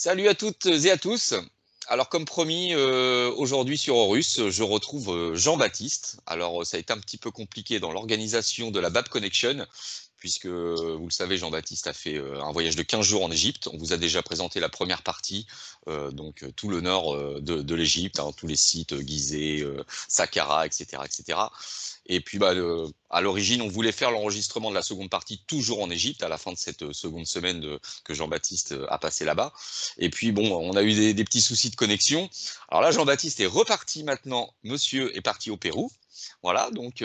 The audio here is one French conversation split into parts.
Salut à toutes et à tous. Alors comme promis, aujourd'hui sur Horus, je retrouve Jean-Baptiste. Alors ça a été un petit peu compliqué dans l'organisation de la Bab Connection, puisque vous le savez, Jean-Baptiste a fait un voyage de 15 jours en Égypte. On vous a déjà présenté la première partie, donc tout le nord de l'Égypte, hein, tous les sites Gizeh, Saqqara, etc., etc. Et puis à l'origine, on voulait faire l'enregistrement de la seconde partie toujours en Égypte, à la fin de cette seconde semaine que Jean-Baptiste a passé là-bas. Et puis bon, on a eu des petits soucis de connexion. Alors là, Jean-Baptiste est reparti maintenant. Monsieur est parti au Pérou. Voilà, donc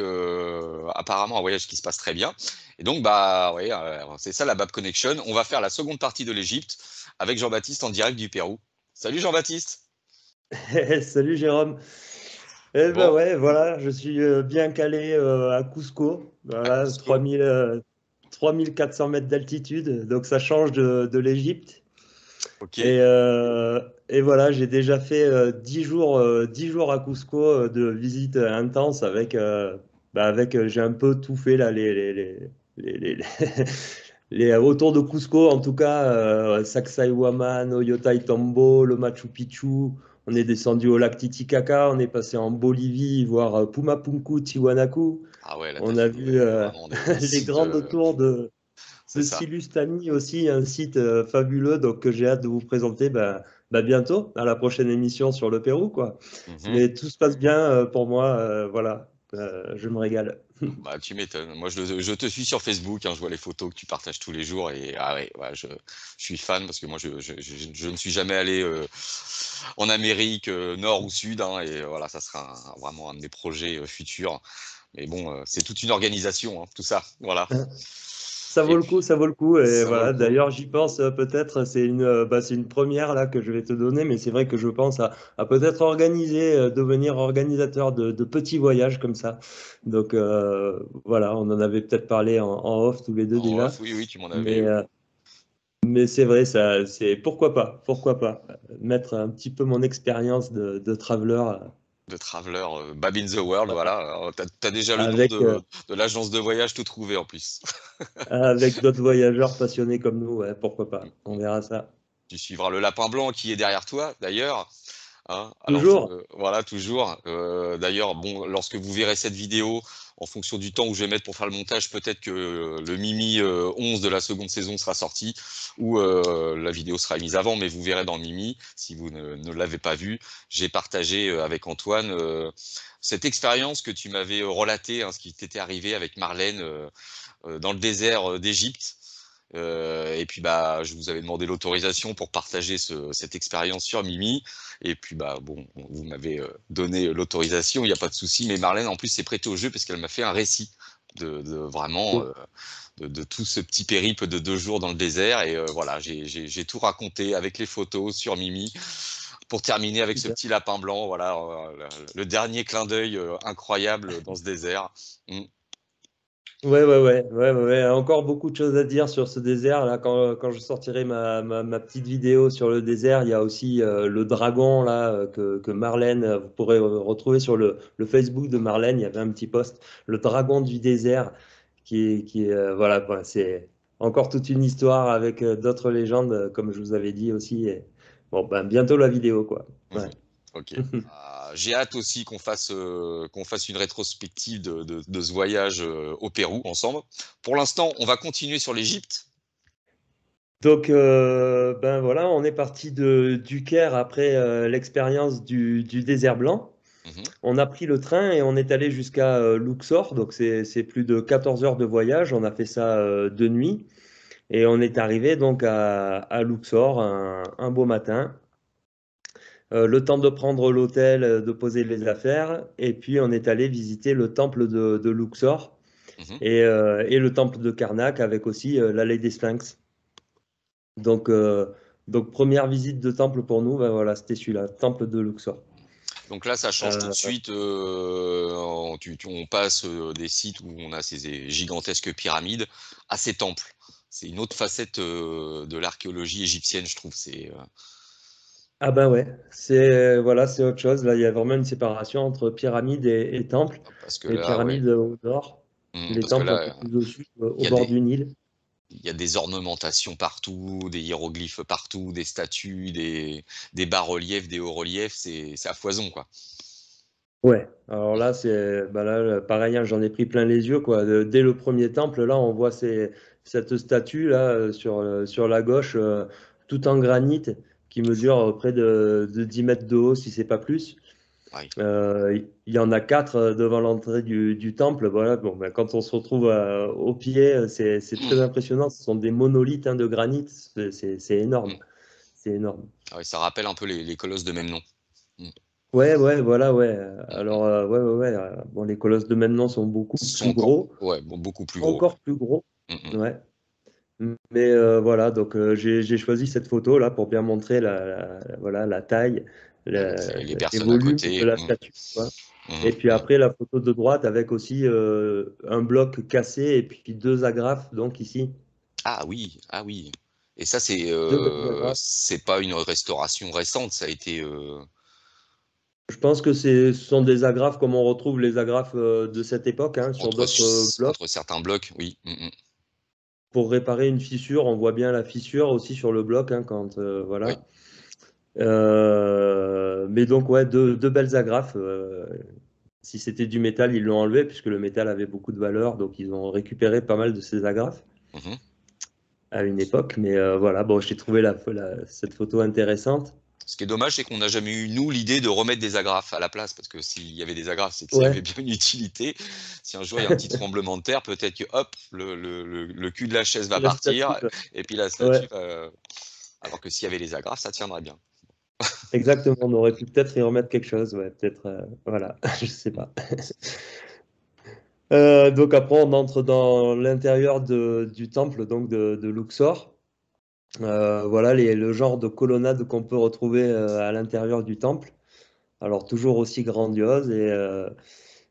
apparemment un voyage qui se passe très bien. Et donc bah ouais, c'est ça la Bab Connection. On va faire la seconde partie de l'Égypte avec Jean-Baptiste en direct du Pérou. Salut Jean-Baptiste. Salut Jérôme. Eh ben Bon, ouais, voilà, je suis bien calé à Cusco, à voilà, Cusco. 3400 mètres d'altitude, donc ça change de l'Égypte. Ok. Et, euh, et voilà, j'ai déjà fait 10 jours à Cusco de visite intense j'ai un peu tout fait là, les- autour de Cusco, en tout cas, Sacsayhuaman, Ollantaytambo, le Machu Picchu. On est descendu au lac Titicaca, on est passé en Bolivie, voir Pumapunku, Tiwanaku. Ah ouais, là t'as On a fait vu vraiment des les sites. grandes tours C'est de ça. Silustani aussi, un site fabuleux donc, que j'ai hâte de vous présenter bientôt, à la prochaine émission sur le Pérou, quoi. Mhm. Mais tout se passe bien pour moi, voilà. Je me régale. Bah, tu m'étonnes. Moi, je te suis sur Facebook, hein, je vois les photos que tu partages tous les jours et ah ouais, je suis fan parce que moi, je ne suis jamais allé en Amérique nord ou sud, hein, et voilà, ça sera vraiment un de mes projets futurs. Mais bon, c'est toute une organisation, hein, tout ça. Voilà. Ça Et vaut le coup, puis, ça vaut le coup. Et ça vaut le voilà, coup. d'ailleurs, j'y pense peut-être, c'est une première là que je vais te donner, mais c'est vrai que je pense à peut-être organiser, devenir organisateur de petits voyages comme ça. Donc voilà, on en avait peut-être parlé en off tous les deux En off, déjà. oui, oui, tu m'en avais. Mais, mais c'est vrai, ça, c'est pourquoi pas, mettre un petit peu mon expérience de traveler De Traveler, Bab in the World, voilà. Alors, t'as déjà le nom avec, de l'agence de voyage tout trouvé en plus. avec d'autres voyageurs passionnés comme nous, ouais, pourquoi pas. On verra ça. Tu suivras le lapin blanc qui est derrière toi, d'ailleurs. Hein. Alors Toujours. voilà, toujours. D'ailleurs, bon, lorsque vous verrez cette vidéo, en fonction du temps où je vais mettre pour faire le montage, peut-être que le Mimi 11 de la seconde saison sera sorti, ou la vidéo sera mise avant, mais vous verrez dans Mimi, si vous ne l'avez pas vu, j'ai partagé avec Antoine cette expérience que tu m'avais relatée, hein, ce qui t'était arrivé avec Marlène dans le désert d'Égypte. Et puis bah, je vous avais demandé l'autorisation pour partager cette expérience sur Mimi. Et puis bah bon, vous m'avez donné l'autorisation, il n'y a pas de souci. Mais Marlène en plus s'est prêtée au jeu parce qu'elle m'a fait un récit de vraiment de tout ce petit périple de 2 jours dans le désert. Et voilà, j'ai tout raconté avec les photos sur Mimi pour terminer avec ce Super. petit lapin blanc. Voilà, le dernier clin d'œil incroyable dans ce désert. Mm. Ouais. Encore beaucoup de choses à dire sur ce désert. Là, quand je sortirai ma petite vidéo sur le désert, il y a aussi le dragon là, que Marlène, vous pourrez retrouver sur le Facebook de Marlène. Il y avait un petit post, le dragon du désert, voilà, c'est encore toute une histoire avec d'autres légendes, comme je vous avais dit aussi. Et, bon, ben, bientôt la vidéo, quoi. Ouais. Mhm. Ok. J'ai hâte aussi qu'on fasse une rétrospective de ce voyage au Pérou ensemble. Pour l'instant, on va continuer sur l'Égypte. Donc, ben voilà, on est parti du Caire après l'expérience du désert blanc. Mhm, On a pris le train et on est allé jusqu'à Luxor. Donc, c'est plus de 14 heures de voyage. On a fait ça de nuit. Et on est arrivé donc à Luxor un beau matin. Le temps de prendre l'hôtel, de poser les affaires. Et puis, on est allé visiter le temple de Luxor mhm. et le temple de Karnak avec aussi l'allée des Sphinx. Donc, première visite de temple pour nous, ben voilà, c'était celui-là, temple de Luxor. Donc là, ça change tout de Euh, suite. On passe des sites où on a ces gigantesques pyramides à ces temples. C'est une autre facette de l'archéologie égyptienne, je trouve. ah ben ouais, voilà, c'est autre chose. Là, il y a vraiment une séparation entre pyramide et temple. Parce que Les là, ouais. pyramides au nord, les Parce que temples un peu là, plus au sud, il au y a bord des, du Nil. Il y a des ornementations partout, des hiéroglyphes partout, des statues, des bas-reliefs, des hauts-reliefs, c'est à foison, quoi. Ouais, alors là, c'est bah là, pareil, hein, j'en ai pris plein les yeux, quoi. Dès le premier temple, là, on voit cette statue là sur la gauche, tout en granit, qui mesure près de 10 mètres de haut, si c'est pas plus. Ouais. Il y en a quatre devant l'entrée du temple. Voilà, bon, ben, quand on se retrouve au pied, c'est très impressionnant. Ce sont des monolithes hein, de granit. C'est énorme. Mmh. C'est énorme. Ah ouais, ça rappelle un peu les colosses de même nom. Mmh. Ouais, ouais, voilà, ouais. Mmh mh. Alors, ouais, ouais, ouais. Bon, les colosses de maintenant sont beaucoup Sont plus encore gros, ouais, bon, beaucoup plus gros, ouais. encore plus gros. Mmh mh. Ouais. Mais voilà, donc j'ai choisi cette photo là pour bien montrer voilà, la taille, Avec les les personnes à volumes de côté. la Mmh. statue, quoi. Mmh Et puis mh. Mmh. après, la photo de droite avec aussi un bloc cassé et puis deux agrafes, donc ici. Ah oui, ah oui. Et ça, Deux belles agrafes. c'est pas une restauration récente, ça a été, Je pense que ce sont des agrafes comme on retrouve les agrafes de cette époque hein, sur d'autres blocs. entre certains blocs, oui. Mmh mh. Pour réparer une fissure, on voit bien la fissure aussi sur le bloc hein, quand Oui. voilà. Mais donc ouais, deux belles agrafes. Si c'était du métal, ils l'ont enlevé puisque le métal avait beaucoup de valeur, donc ils ont récupéré pas mal de ces agrafes Mmh mh. à une époque. Mais voilà, bon, j'ai trouvé cette photo intéressante. Ce qui est dommage, c'est qu'on n'a jamais eu, nous, l'idée de remettre des agrafes à la place, parce que s'il y avait des agrafes, c'est qu'il y avait Ouais, bien une utilité. Si un jour il y a un petit tremblement de terre, peut-être que hop, le cul de la chaise va la statue. partir et puis la statue Ouais, va alors que s'il y avait les agrafes, ça tiendrait bien. exactement. On aurait pu peut-être y remettre quelque chose. Ouais, peut-être. Voilà, je sais Mmh. pas. Donc après, on entre dans l'intérieur du temple donc de Luxor. Voilà le genre de colonnade qu'on peut retrouver à l'intérieur du temple. Alors toujours aussi grandiose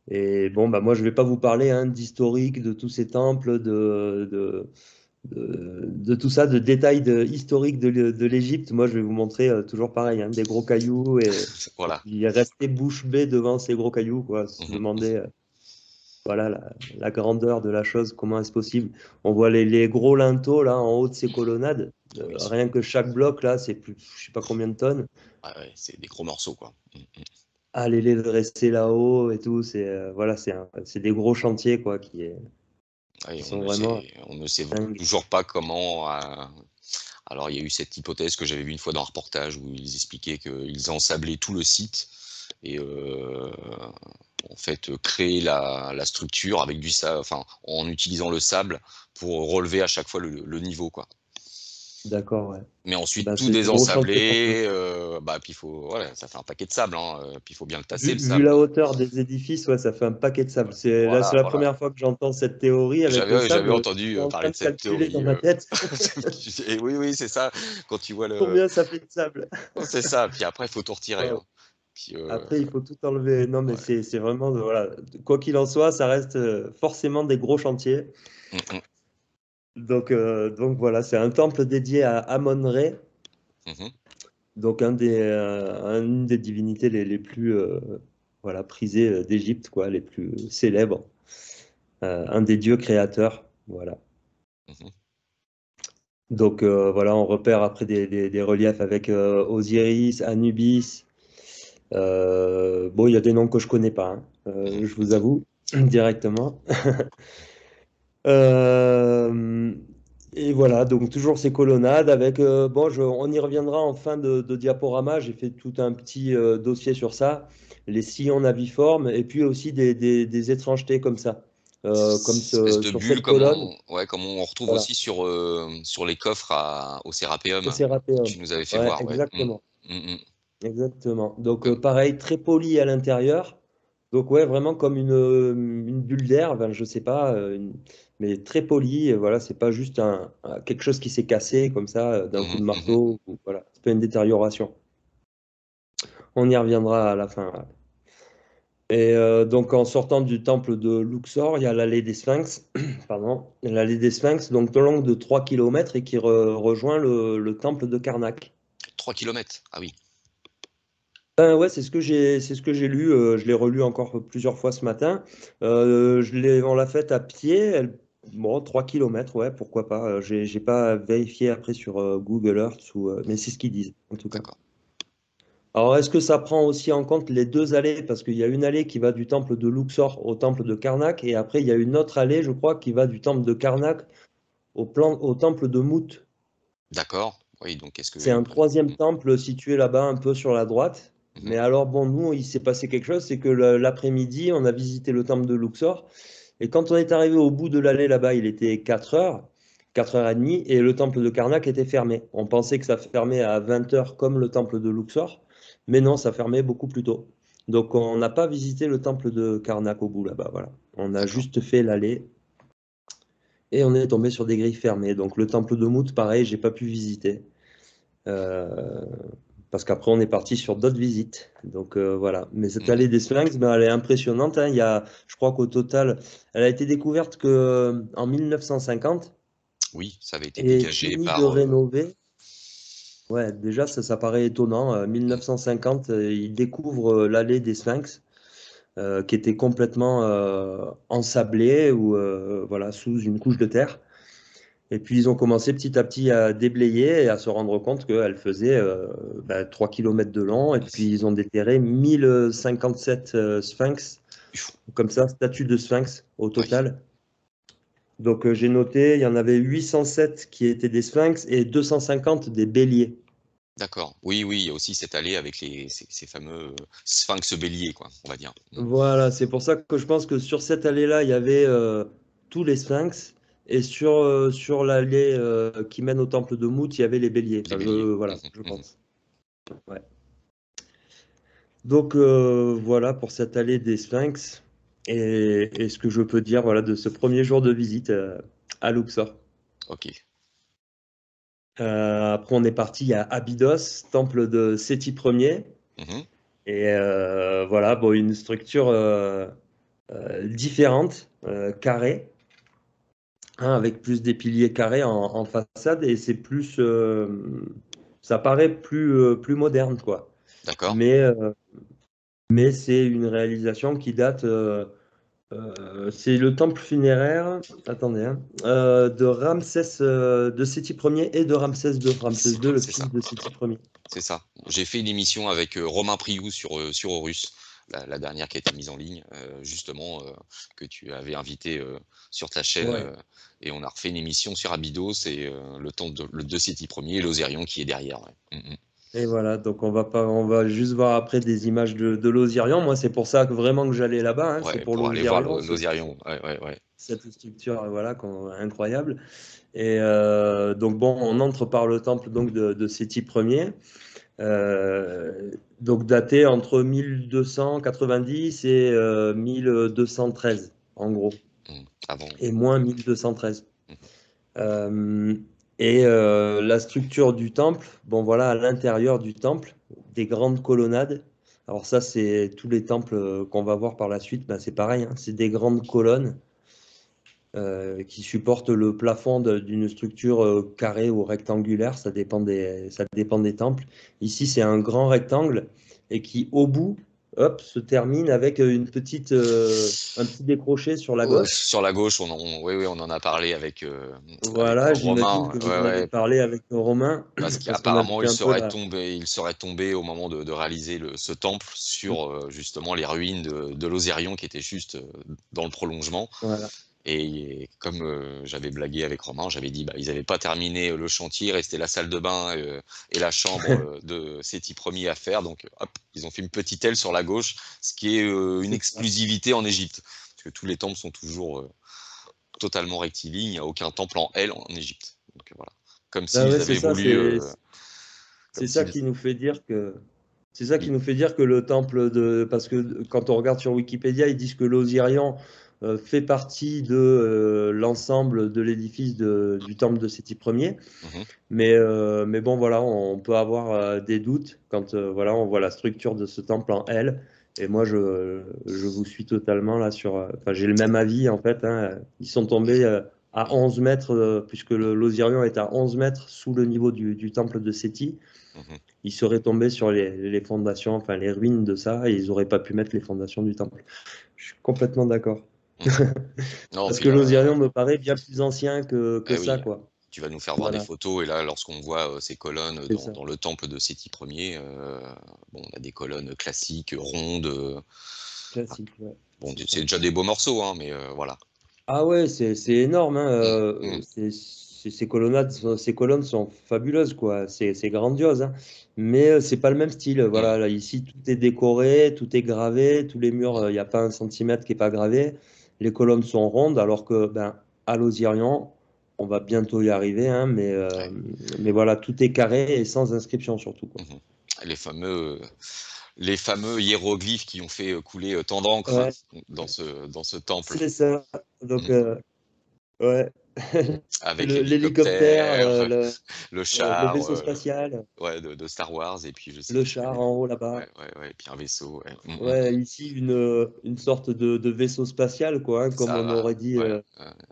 et bon bah moi je vais pas vous parler hein, d'historique de tous ces temples de tout ça de détails historiques de l'Égypte. Moi je vais vous montrer toujours pareil hein, des gros cailloux et Voilà. puis rester bouche bée devant ces gros cailloux quoi se Mmh mh. demander voilà la grandeur de la chose comment est-ce possible. On voit les gros linteaux là en haut de ces colonnades. Oui, Rien que chaque bloc là c'est plus je sais pas combien de tonnes. ouais, ouais, c'est des gros morceaux, quoi. Mmh mh. Ah, les dresser là-haut et tout, voilà, c'est des gros chantiers quoi qui Ouais, sont vraiment on ne sait dingues. toujours pas comment, alors il y a eu cette hypothèse que j'avais vue une fois dans un reportage où ils expliquaient qu'ils ensablaient tout le site et en fait, créer la structure avec enfin, en utilisant le sable pour relever à chaque fois le niveau, quoi. D'accord, ouais. Mais ensuite Ben, tout c'est des gros chantiers pour ça. désensabler, bah, puis il faut voilà, ça fait un paquet de sable, hein, puis il faut bien le tasser le Vu sable. la hauteur des édifices, ouais, ça fait un paquet de sable. C'est Voilà, la voilà. première fois que j'entends cette théorie avec le J'avais sable. Je entendu, suis en parler train de de cette calculer dans théorie, ma tête et oui, oui, c'est ça, quand tu vois le combien ça fait de sable. c'est ça, puis après il faut tout retirer, Waouh. hein. Puis, Après, il faut tout enlever. Non, mais ouais. c'est vraiment, voilà, quoi qu'il en soit, ça reste forcément des gros chantiers. Mmh mh. Donc voilà, c'est un temple dédié à Amon-Ré. Mmh mh. Donc, une des divinités les plus voilà, prisées d'Égypte, quoi, les plus célèbres. Un des dieux créateurs. Voilà. Mmh mh. Donc, voilà, on repère après des reliefs avec Osiris, Anubis. Bon, il y a des noms que je connais pas, hein, Mmh je vous mh. avoue, directement. Euh, et voilà, donc toujours ces colonnades avec, bon, on y reviendra en fin de diaporama, j'ai fait tout un petit dossier sur ça, les sillons naviformes et puis aussi des étrangetés comme ça, Espèce de sur bulle cette colonne, comme on retrouve voilà, aussi sur les coffres au au Sérapéum que Sérapéum. tu nous avais fait Ouais, voir, ouais. Mmh. exactement. Mmh mh. Exactement. Donc, Comme pareil, très poli à l'intérieur. Donc, ouais, vraiment comme une bulle d'air, enfin, je sais pas, mais très poli. Et voilà, c'est pas juste quelque chose qui s'est cassé comme ça d'un mmh coup de mh. Mmh mh. marteau. Voilà, c'est pas une détérioration. On y reviendra à la fin. Ouais. Et donc, en sortant du temple de Luxor, il y a l'allée des Sphinx, pardon, l'allée des Sphinx, donc de long de 3 kilomètres et qui rejoint le temple de Karnak. 3 kilomètres. Ah oui. Ben ouais, c'est ce que j'ai lu. Je l'ai relu encore plusieurs fois ce matin. On l'a faite à pied. Bon, 3 kilomètres, ouais, pourquoi pas. J'ai pas vérifié après sur Google Earth, mais c'est ce qu'ils disent, en tout cas. D'accord. Alors, est-ce que ça prend aussi en compte les deux allées? Parce qu'il y a une allée qui va du temple de Luxor au temple de Karnak, et après, il y a une autre allée, je crois, qui va du temple de Karnak au temple de Mout. D'accord. Oui, donc est-ce que C'est un troisième temple situé là-bas, un peu sur la droite. mhm. Mais alors, bon, nous, il s'est passé quelque chose, c'est que l'après-midi, on a visité le temple de Luxor. Et quand on est arrivé au bout de l'allée là-bas, il était 4 heures, 4h30, et le temple de Karnak était fermé. On pensait que ça fermait à 20 heures comme le temple de Luxor, mais non, ça fermait beaucoup plus tôt. Donc, on n'a pas visité le temple de Karnak au bout là-bas, voilà. On a D'accord. juste fait l'allée et on est tombé sur des grilles fermées. Donc, le temple de Mout, pareil, j'ai pas pu visiter. Euh, Parce qu'après, on est parti sur d'autres visites. Donc voilà. Mais cette Mhm. allée des Sphinx, ben, elle est impressionnante, hein. Je crois qu'au total, elle a été découverte en 1950 Oui, ça avait été et dégagé finie de par. rénover. Ouais, déjà, ça paraît étonnant. 1950, ils découvrent l'allée des Sphinx, qui était complètement ensablée ou voilà, sous une couche de terre. Et puis ils ont commencé petit à petit à déblayer et à se rendre compte qu'elle faisait 3 km de long. Et puis ils ont déterré 1057 sphinx, comme ça, statues de sphinx au Oui, total. Donc j'ai noté, il y en avait 807 qui étaient des sphinx et 250 des béliers. d'accord. Oui, oui, il y a aussi cette allée avec ces fameux sphinx béliers, quoi, on va dire. Voilà, c'est pour ça que je pense que sur cette allée-là, il y avait tous les sphinx. Et sur l'allée qui mène au temple de Mout, il y avait les béliers. Les Enfin, béliers. voilà, Mhm, je mhm. pense. Ouais. Donc voilà pour cette allée des Sphinx et ce que je peux dire voilà, de ce premier jour de visite à Luxor. Ok. Après, on est parti à Abydos, temple de Séti Ier. Mhm. Et voilà, bon, une structure différente, carrée, hein, avec plus des piliers carrés en façade et c'est plus, ça paraît plus moderne, quoi. D'accord. Mais, euh, mais c'est une réalisation qui date. C'est le temple funéraire, attendez, hein, de Ramsès, de Séti Ier et de Ramsès II. Ramsès II, le C'est ça. fils de Séti Ier. C'est ça. J'ai fait une émission avec Romain Priou sur Horus, la dernière qui a été mise en ligne, justement, que tu avais invité sur ta chaîne. Ouais. Et on a refait une émission sur Abydos et le temps de Séti Ier et l'Osirion qui est derrière. Ouais. Et voilà, donc on va juste voir après des images de l'Osirion. Moi, c'est pour ça que vraiment que j'allais là-bas, hein, c'est Ouais, pour pour aller voir l'Osirion, l'Osirion. Ouais, ouais, ouais. cette structure, voilà, incroyable. Et donc bon, on entre par le temple donc de Séti Ier. Donc daté entre 1290 et 1213, en gros, Avant. et moins 1213. Mhm. Euh, et la structure du temple, bon voilà, à l'intérieur du temple, des grandes colonnades. Alors ça, c'est tous les temples qu'on va voir par la suite, ben, c'est pareil, hein, c'est des grandes colonnes qui supportent le plafond d'une structure carrée ou rectangulaire, ça dépend des temples. Ici, c'est un grand rectangle et qui, au bout, hop, se termine avec un petit décroché sur la gauche. Sur la gauche, oui, oui, on en a parlé avec Voilà, j'imagine Romain. que Ouais, vous en avez ouais. parlé avec Romain, Parce parce qu'on avait qu'apparemment, fait un peu il serait tombé au moment de réaliser ce temple sur justement les ruines de l'Osirion qui étaient juste dans le prolongement. Voilà. Et comme j'avais blagué avec Romain, j'avais dit bah, ils n'avaient pas terminé le chantier, restait la salle de bain et la chambre de Séti Ier à faire. Donc hop, ils ont fait une petite aile sur la gauche, ce qui est une C'est ça. exclusivité en Égypte. Parce que tous les temples sont toujours totalement rectilignes, il n'y a aucun temple en L en Égypte. Donc voilà. Comme Ah ouais, s'ils c'est avaient ça, voulu. c'est Comme ça s'ils. qui nous fait dire que c'est ça qui nous fait dire que le temple de parce que quand on regarde sur Wikipédia, ils disent que l'Osirian fait partie de l'ensemble de l'édifice du temple de Séti Ier. Mhm. Mais bon, voilà, on peut avoir des doutes quand voilà, on voit la structure de ce temple en L. Et moi, je vous suis totalement là sur. Enfin, j'ai le même avis en fait, hein. Ils sont tombés à 11 mètres, puisque l'Osirian est à 11 mètres sous le niveau du temple de Séti. Mhm. Ils seraient tombés sur les fondations, enfin les ruines de ça, et ils n'auraient pas pu mettre les fondations du temple. Je suis complètement d'accord. Non, Parce puis que là, l'Osirion me paraît bien plus ancien que eh ça, oui, quoi. tu vas nous faire voir des Voilà, photos et là, lorsqu'on voit, ces colonnes c'est dans ça. le temple de Séti Ier, bon, on a des colonnes classiques, rondes, ah, Classique, ouais, bon, c'est c'est ça. déjà des beaux morceaux, hein, mais voilà. Ah ouais, c'est énorme, hein, Mmh, mmh, ces colonnades, ces colonnes sont fabuleuses, quoi. C'est grandiose, hein. Mais c'est pas le même style. mmh, Voilà, là, ici, tout est décoré, tout est gravé, tous les murs, il n'y a pas un centimètre qui est pas gravé. Les colonnes sont rondes, alors que ben, à Lozirian, on va bientôt y arriver, hein, ouais, mais voilà, tout est carré et sans inscription surtout, quoi. mmh. Les fameux, les fameux hiéroglyphes qui ont fait, couler, tant d'encre Ouais, dans ce temple. c'est ça. Donc, Mmh. ouais. Avec L'hélicoptère, l'hélicoptère, le le char, vaisseau spatial. ouais, de Star Wars et puis je sais Le plus quel char est le en haut là-bas. ouais, ouais, ouais et puis un vaisseau, ouais. Ouais, ici, une sorte de vaisseau spatial, quoi, hein, comme Ça on va, aurait dit ouais,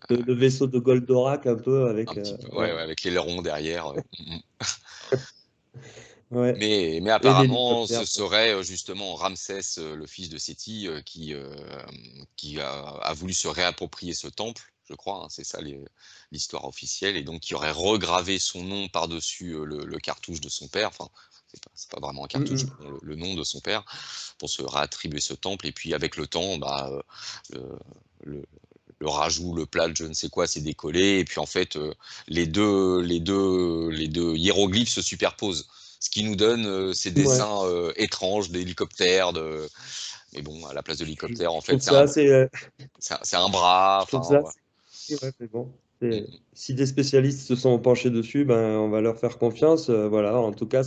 le vaisseau de Goldorak, un peu, un avec. petit peu, ouais, Ouais, ouais, avec l'aileron derrière, ouais. Mais Et apparemment, ce l'hélicoptère. serait, justement Ramsès, le fils de Séti, qui a voulu se réapproprier ce temple, je crois, hein, c'est ça l'histoire officielle et donc qui aurait regravé son nom par-dessus, le cartouche de son père, enfin, c'est pas vraiment un cartouche, Mm, mais bon, le nom de son père, pour se réattribuer ce temple et puis avec le temps, bah, le le le rajout, le plâtre, je ne sais quoi, s'est décollé et puis en fait, les 2 hiéroglyphes se superposent. Ce qui nous donne, ces mm. Ouais. dessins, étranges d'hélicoptères, mais bon, à la place de Je, l'hélicoptère, en je fait, trouve ça assez. c'est un bras, Je trouve enfin, ça ouais. assez. Ouais, mais bon. Mmh mh. Si des spécialistes se sont penchés dessus, ben, on va leur faire confiance. Voilà, en tout cas,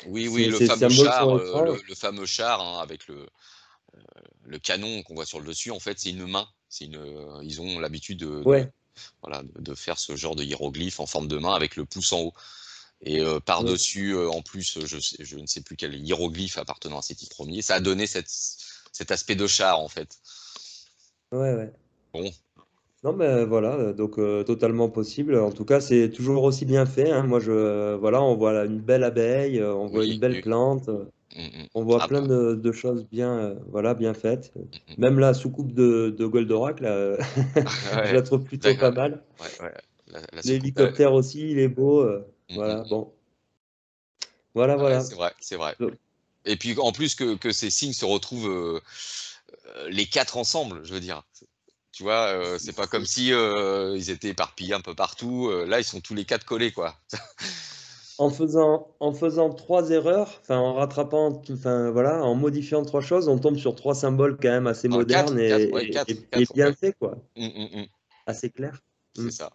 Oui, oui, le ces fameux symboles sont char, étranges. le fameux char, hein, avec le canon qu'on voit sur le dessus, en fait, c'est une main. Ils ont l'habitude Ouais, voilà, de faire ce genre de hiéroglyphe en forme de main avec le pouce en haut. Et ouais, par-dessus, en plus, je ne sais plus quel hiéroglyphe appartenant à Séti Ier, ça a donné cet aspect de char, en fait. ouais, ouais. Bon, Non, mais voilà, donc totalement possible. En tout cas, c'est toujours aussi bien fait, hein. Moi, voilà, on voit là une belle abeille, on voit une oui, belle oui. plante, Mmh mh. on voit Ah plein bah, de choses bien, voilà, bien faites. mmh mh. Même la soucoupe de Goldorak, là, je Ouais, la trouve plutôt pas d'accord. mal. Ouais, ouais. La soucoupe, L'hélicoptère aussi, il est beau. mmh Voilà, mh. bon, voilà, Ouais, voilà. c'est vrai, c'est vrai. Donc, Et puis en plus que ces signes se retrouvent, les 4 ensemble, je veux dire. Tu vois, c'est pas comme si, ils étaient éparpillés un peu partout, là, ils sont tous les 4 collés, quoi. en faisant trois erreurs, enfin, en rattrapant, enfin, voilà, en modifiant trois choses, on tombe sur trois symboles quand même assez Enfin modernes 4, ouais, et 4, bien ouais. faits, quoi, Mmh, mmh mh. assez clairs. C'est Mm. ça. Ouais,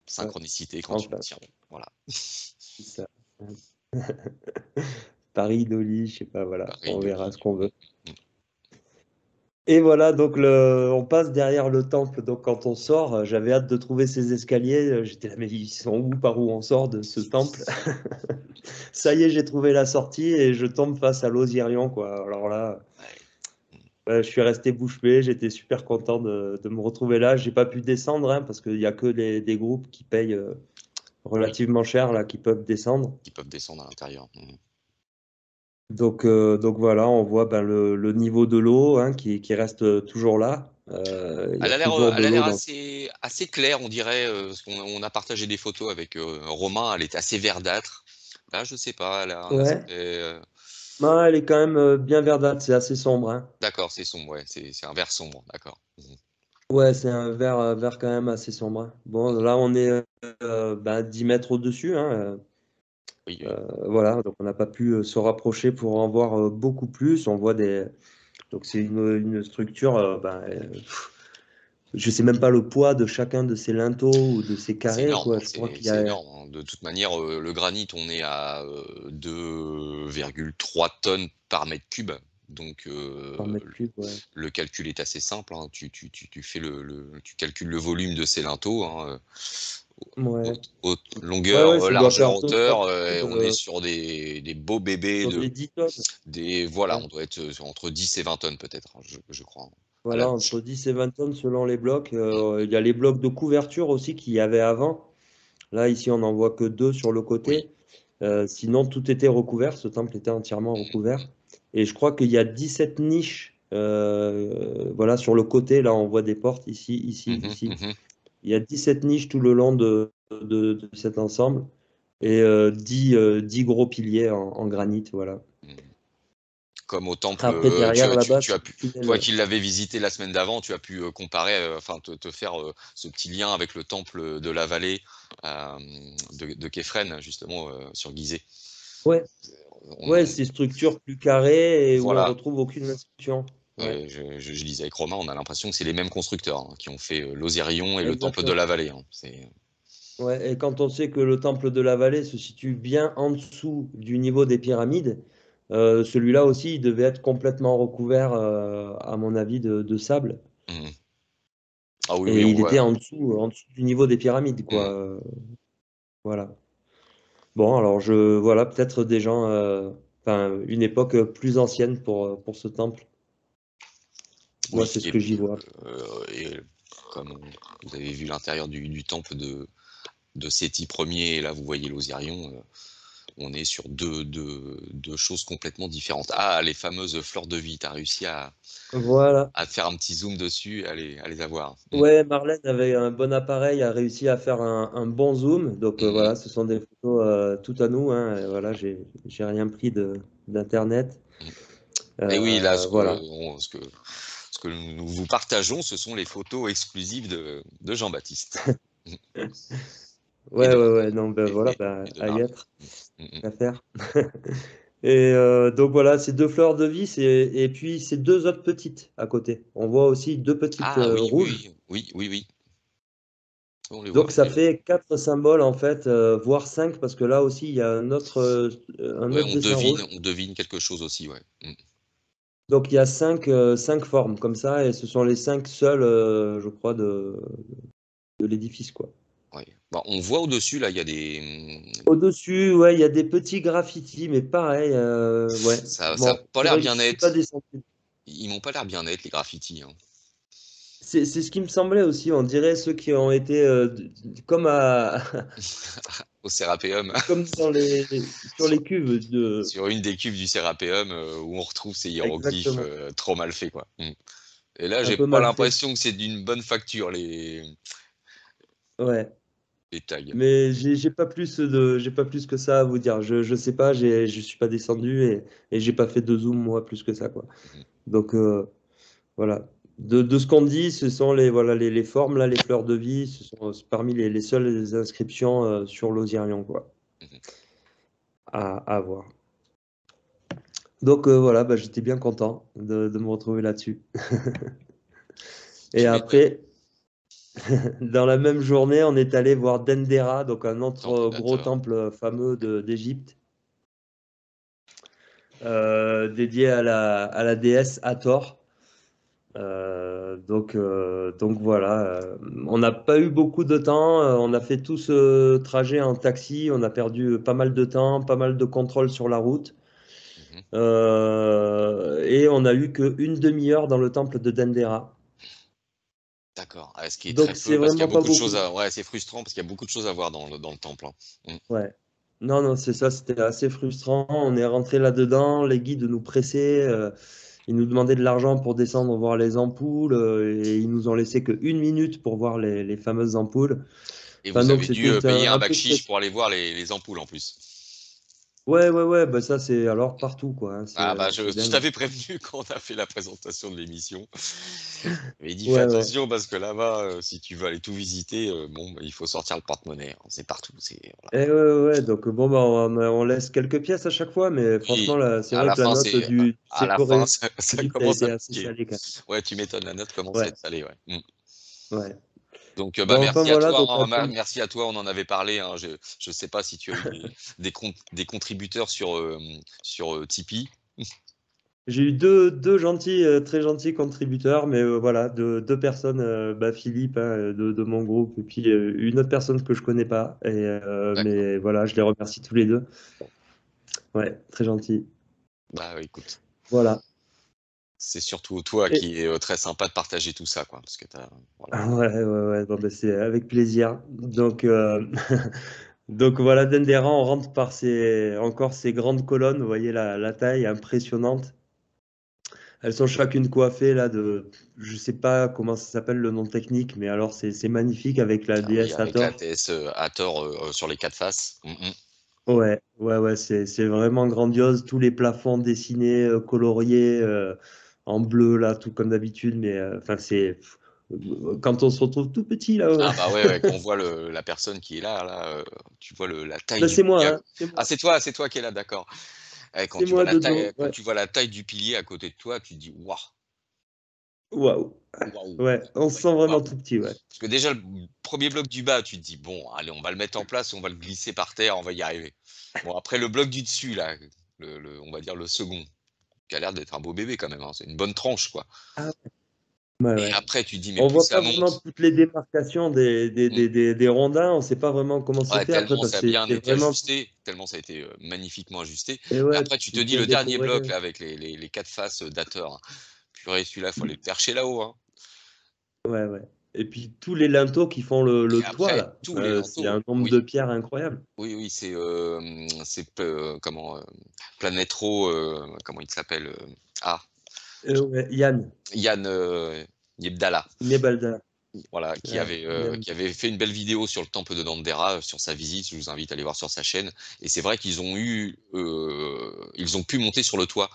Synchronicité quand tu le enfin, tiens, voilà. c'est ça. Paris, Dolly, je sais pas, voilà, Pareil on de verra ce lit. qu'on Mmh, veut. mmh. Et voilà, donc on passe derrière le temple. Donc quand on sort, j'avais hâte de trouver ces escaliers. J'étais là, mais ils sont où, par où on sort de ce temple? Ça y est, j'ai trouvé la sortie et je tombe face à l'Osirian, quoi. Alors là, Ouais. Mmh. je suis resté bouche bée. J'étais super content de me retrouver là. J'ai pas pu descendre, hein, parce qu'il y a que des groupes qui payent Oui, relativement cher là, qui peuvent descendre. qui peuvent descendre à l'intérieur. Mmh. Donc voilà, on voit ben, le niveau de l'eau, hein, qui reste toujours là. Il y a toujours de Elle a l'eau l'air dans. assez claire, on dirait, parce qu'on a partagé des photos avec, Romain, elle est assez verdâtre. Là, je sais pas, elle a un Ouais. aspect, Non, elle est quand même bien verdâtre, c'est assez sombre, hein. d'accord, c'est sombre, ouais, c'est un vert sombre, d'accord. Mmh. Ouais, c'est un vert quand même assez sombre, hein. Bon, Mmh. là, on est ben, 10 mètres au-dessus, hein. Oui, oui. Voilà, donc on n'a pas pu se rapprocher pour en voir beaucoup plus. On voit des. Donc c'est une structure, ben, je sais même pas le poids de chacun de ces linteaux ou de ces C'est carrés, énorme, quoi. hein, Je crois qu'il y c'est a énorme, hein. De toute manière, le granit, on est à, 2,3 tonnes par mètre cube, donc par mètre cube, ouais. le calcul est assez simple, hein. Tu fais tu calcules le volume de ces linteaux, hein, Ouais, ouais, longueur, ouais, ça doit largeur, faire 2-3 hauteur, tonnes, on est sur des beaux bébés sur de des 10 tonnes. des voilà, Ouais. on doit être, entre 10 et 20 tonnes peut-être, hein, je crois, hein, à la Voilà, louche. entre 10 et 20 tonnes selon les blocs. Mmh, Il y a les blocs de couverture aussi qu'il y avait avant. Là, ici, on n'en voit que deux sur le oui. côté. Sinon, tout était recouvert. Ce temple était entièrement recouvert. Et je crois qu'il y a 17 niches Voilà, sur le côté, là, on voit des portes ici, ici, Mhm, ici. mhm, Il y a 17 niches tout le long de cet ensemble et 10 gros piliers en granit, voilà. mhm. Comme au temple, Après, derrière, là-bas, tu as c'est le pu, toi tunnel. qui l'avais visité la semaine d'avant, tu as pu comparer, enfin te faire ce petit lien avec le temple de la vallée de Képhren, justement, sur Gizeh. Ouais, ouais, On- c'est structure plus carrée et où on voilà, retrouve aucune inscription. Ouais, je disais avec Romain, on a l'impression que c'est les mêmes constructeurs qui ont fait l'Osirion et le temple de exactement. la vallée. Ouais, et quand on sait que le temple de la vallée se situe bien en dessous du niveau des pyramides, celui-là aussi, il devait être complètement recouvert, à mon avis, de sable. Mhm. Ah oui, oui, Et on il était voit. en dessous du niveau des pyramides, quoi. Mhm. Voilà. Bon, alors voilà, peut-être des gens, enfin, une époque plus ancienne pour ce temple. Moi, Oui, c'est ce que j'y vois. et comme vous avez vu l'intérieur du temple de Séti Ier, et là vous voyez l'Osirion, on est sur deux choses complètement différentes. Ah, les fameuses fleurs de vie, tu as réussi Voilà. à te faire un petit zoom dessus, à les avoir. Mm, Ouais, Marlène avait un bon appareil, a réussi à faire un bon zoom. Donc mm, voilà, ce sont des photos tout à nous, hein. Et voilà, j'ai rien pris d'internet. mm. Et oui, là, Voilà. ce que nous vous partageons, ce sont les photos exclusives de Jean-Baptiste. Mm. Et Ouais, de, ouais, ouais. Non, ben voilà, et ben, de à y Marie. être, Mm, mm. à faire. Et donc voilà, ces deux fleurs de vis et puis ces deux autres petites à côté. On voit aussi deux petites Ah oui, rouges. oui, oui, oui, oui. On les voit Donc bien. ça fait quatre symboles en fait, voire cinq, parce que là aussi il y a un Ouais, autre dessin rouge. on devine quelque chose aussi, ouais. Mm. Donc il y a cinq formes comme ça, et ce sont les cinq seules, je crois, de l'édifice, quoi. Ouais. Bah, on voit au-dessus, là, il y a des. Au-dessus, ouais, il y a des petits graffitis, mais pareil, ouais. Ça a Bon, pas c'est l'air vrai que je bien suis pas net. descendu. Ils m'ont pas l'air bien net, les graffitis. C'est ce qui me semblait aussi. On dirait ceux qui ont été comme Au Sérapéum, comme sur sur, les cuves de. sur une des cubes du Sérapéum, où on retrouve ces hiéroglyphes Exactement. trop mal faits, quoi. Mm. Et là, Un j'ai peu pas mal fait. l'impression que c'est d'une bonne facture, Ouais. les tags. Mais j'ai pas plus que ça à vous dire. Je sais pas, je suis pas descendu et j'ai pas fait de zoom moi plus que ça, quoi. Mhm. Donc voilà. De ce qu'on dit, ce sont voilà, les formes, là, les fleurs de vie, ce sont parmi les seules inscriptions sur l'Osirion, quoi, Mhm. à voir. Donc voilà, bah, j'étais bien content de me retrouver là-dessus. Et Tu m'étonnes. après, dans la même journée, on est allé voir Dendera, donc un Temple autre gros d'Hathor. temple fameux d'Égypte, dédié à la déesse Hathor. Donc voilà, on n'a pas eu beaucoup de temps, on a fait tout ce trajet en taxi, on a perdu pas mal de temps, pas mal de contrôle sur la route, Mhm. et on a eu qu'une demi-heure dans le temple de Dendera. D'accord. Ah, ce qui est très Donc c'est peu, parce qu'il y a vraiment pas beaucoup de choses beaucoup. à. Ouais, c'est frustrant, parce qu'il y a beaucoup de choses à voir dans le temple. Mm. Ouais. Non, non, c'est ça, c'était assez frustrant. On est rentré là-dedans, les guides nous pressaient, ils nous demandaient de l'argent pour descendre voir les ampoules, et ils nous ont laissé que 1 minute pour voir les fameuses ampoules. Et Enfin, vous donc avez dû c'était payer un un peu backchiche stressant. pour aller voir les ampoules en plus. Ouais, ouais, ouais, bah ça c'est alors partout, quoi, hein, Ah bah c'est je dingue. t'avais prévenu quand on a fait la présentation de l'émission. Mais dit fais Ouais, ouais. attention parce que là-bas, si tu veux aller tout visiter, bon, bah, il faut sortir le porte-monnaie, hein. C'est partout. Voilà. Et ouais, ouais, ouais, donc bon, bah, on laisse quelques pièces à chaque fois, mais Oui, franchement, là, c'est à vrai la que la fin, note du à la séjour fin, ça Égypte a commence à été assez piquer. salée, quand Ouais, tu m'étonnes, la note commence même. à Ouais, être salée, ouais. Mm. ouais. Donc, bah, Bon, enfin merci à voilà, toi, donc hein, merci à toi, on en avait parlé, hein. Je sais pas si tu as eu des contributeurs sur Tipeee. j'ai eu deux gentils, très gentils contributeurs, mais voilà, deux personnes, bah, Philippe, hein, de mon groupe, et puis une autre personne que je connais pas. D'accord. Mais voilà, je les remercie tous les deux. Ouais, très gentil. Bah, ouais, écoute, Voilà. c'est surtout toi Et, qui est très sympa de partager tout ça, quoi, parce que voilà. ouais, ouais, ouais, bon, bah, c'est avec plaisir. Donc, donc voilà, Dendera, on rentre par encore ces grandes colonnes, vous voyez la taille impressionnante. elles sont chacune coiffées là de, je sais pas comment ça s'appelle le nom technique, mais alors c'est magnifique avec la Ah oui, DS avec la Hathor. TS Hathor sur les quatre faces. Ouais, ouais, ouais, c'est vraiment grandiose. Tous les plafonds dessinés, coloriés, en bleu là, tout comme d'habitude. Mais enfin, quand on se retrouve tout petit là. Ah bah ouais, ouais, quand on voit la personne qui est là, tu vois la taille Ben, du c'est pilier. moi, hein, Ah, c'est toi qui es là, d'accord. Eh, c'est moi dedans. quand Ouais. tu vois la taille du pilier à côté de toi, tu te dis waouh, Waouh. waouh, Ouais, on se sent waouh. vraiment tout petit, ouais. Parce que déjà, le premier bloc du bas, tu te dis bon, allez, on va le mettre en place, on va le glisser par terre, on va y arriver. Bon, après, le bloc du dessus, là, on va dire le second, qui a l'air d'être un beau bébé quand même, hein, c'est une bonne tranche, quoi. Ah, ouais, Et ouais. après, tu te dis, mais On plus voit ça pas vraiment monte, toutes les démarcations hmm, des rondins. On sait pas vraiment comment c'est ouais, fait après tellement parce ça a que bien c'est été vraiment. ajusté, tellement ça a été magnifiquement ajusté. Et Et ouais, après, tu te puis dis, bien le dernier décoré. bloc, là, avec les quatre faces d'Hathor, hein, purée, celui-là, il faut aller le percher là-haut, hein. Ouais, ouais. Et puis tous les linteaux qui font Et le toit après, là, tous les c'est linteaux, un nombre oui. de pierres incroyable. Oui, oui, comment, Planetro, comment il s'appelle? Ah, Ouais, Yann, Yann, Yebdalla, Nebalda. voilà, Ouais, Yann. qui avait fait une belle vidéo sur le temple de Dendera, sur sa visite. Je vous invite à aller voir sur sa chaîne. Et c'est vrai ils ont pu monter sur le toit.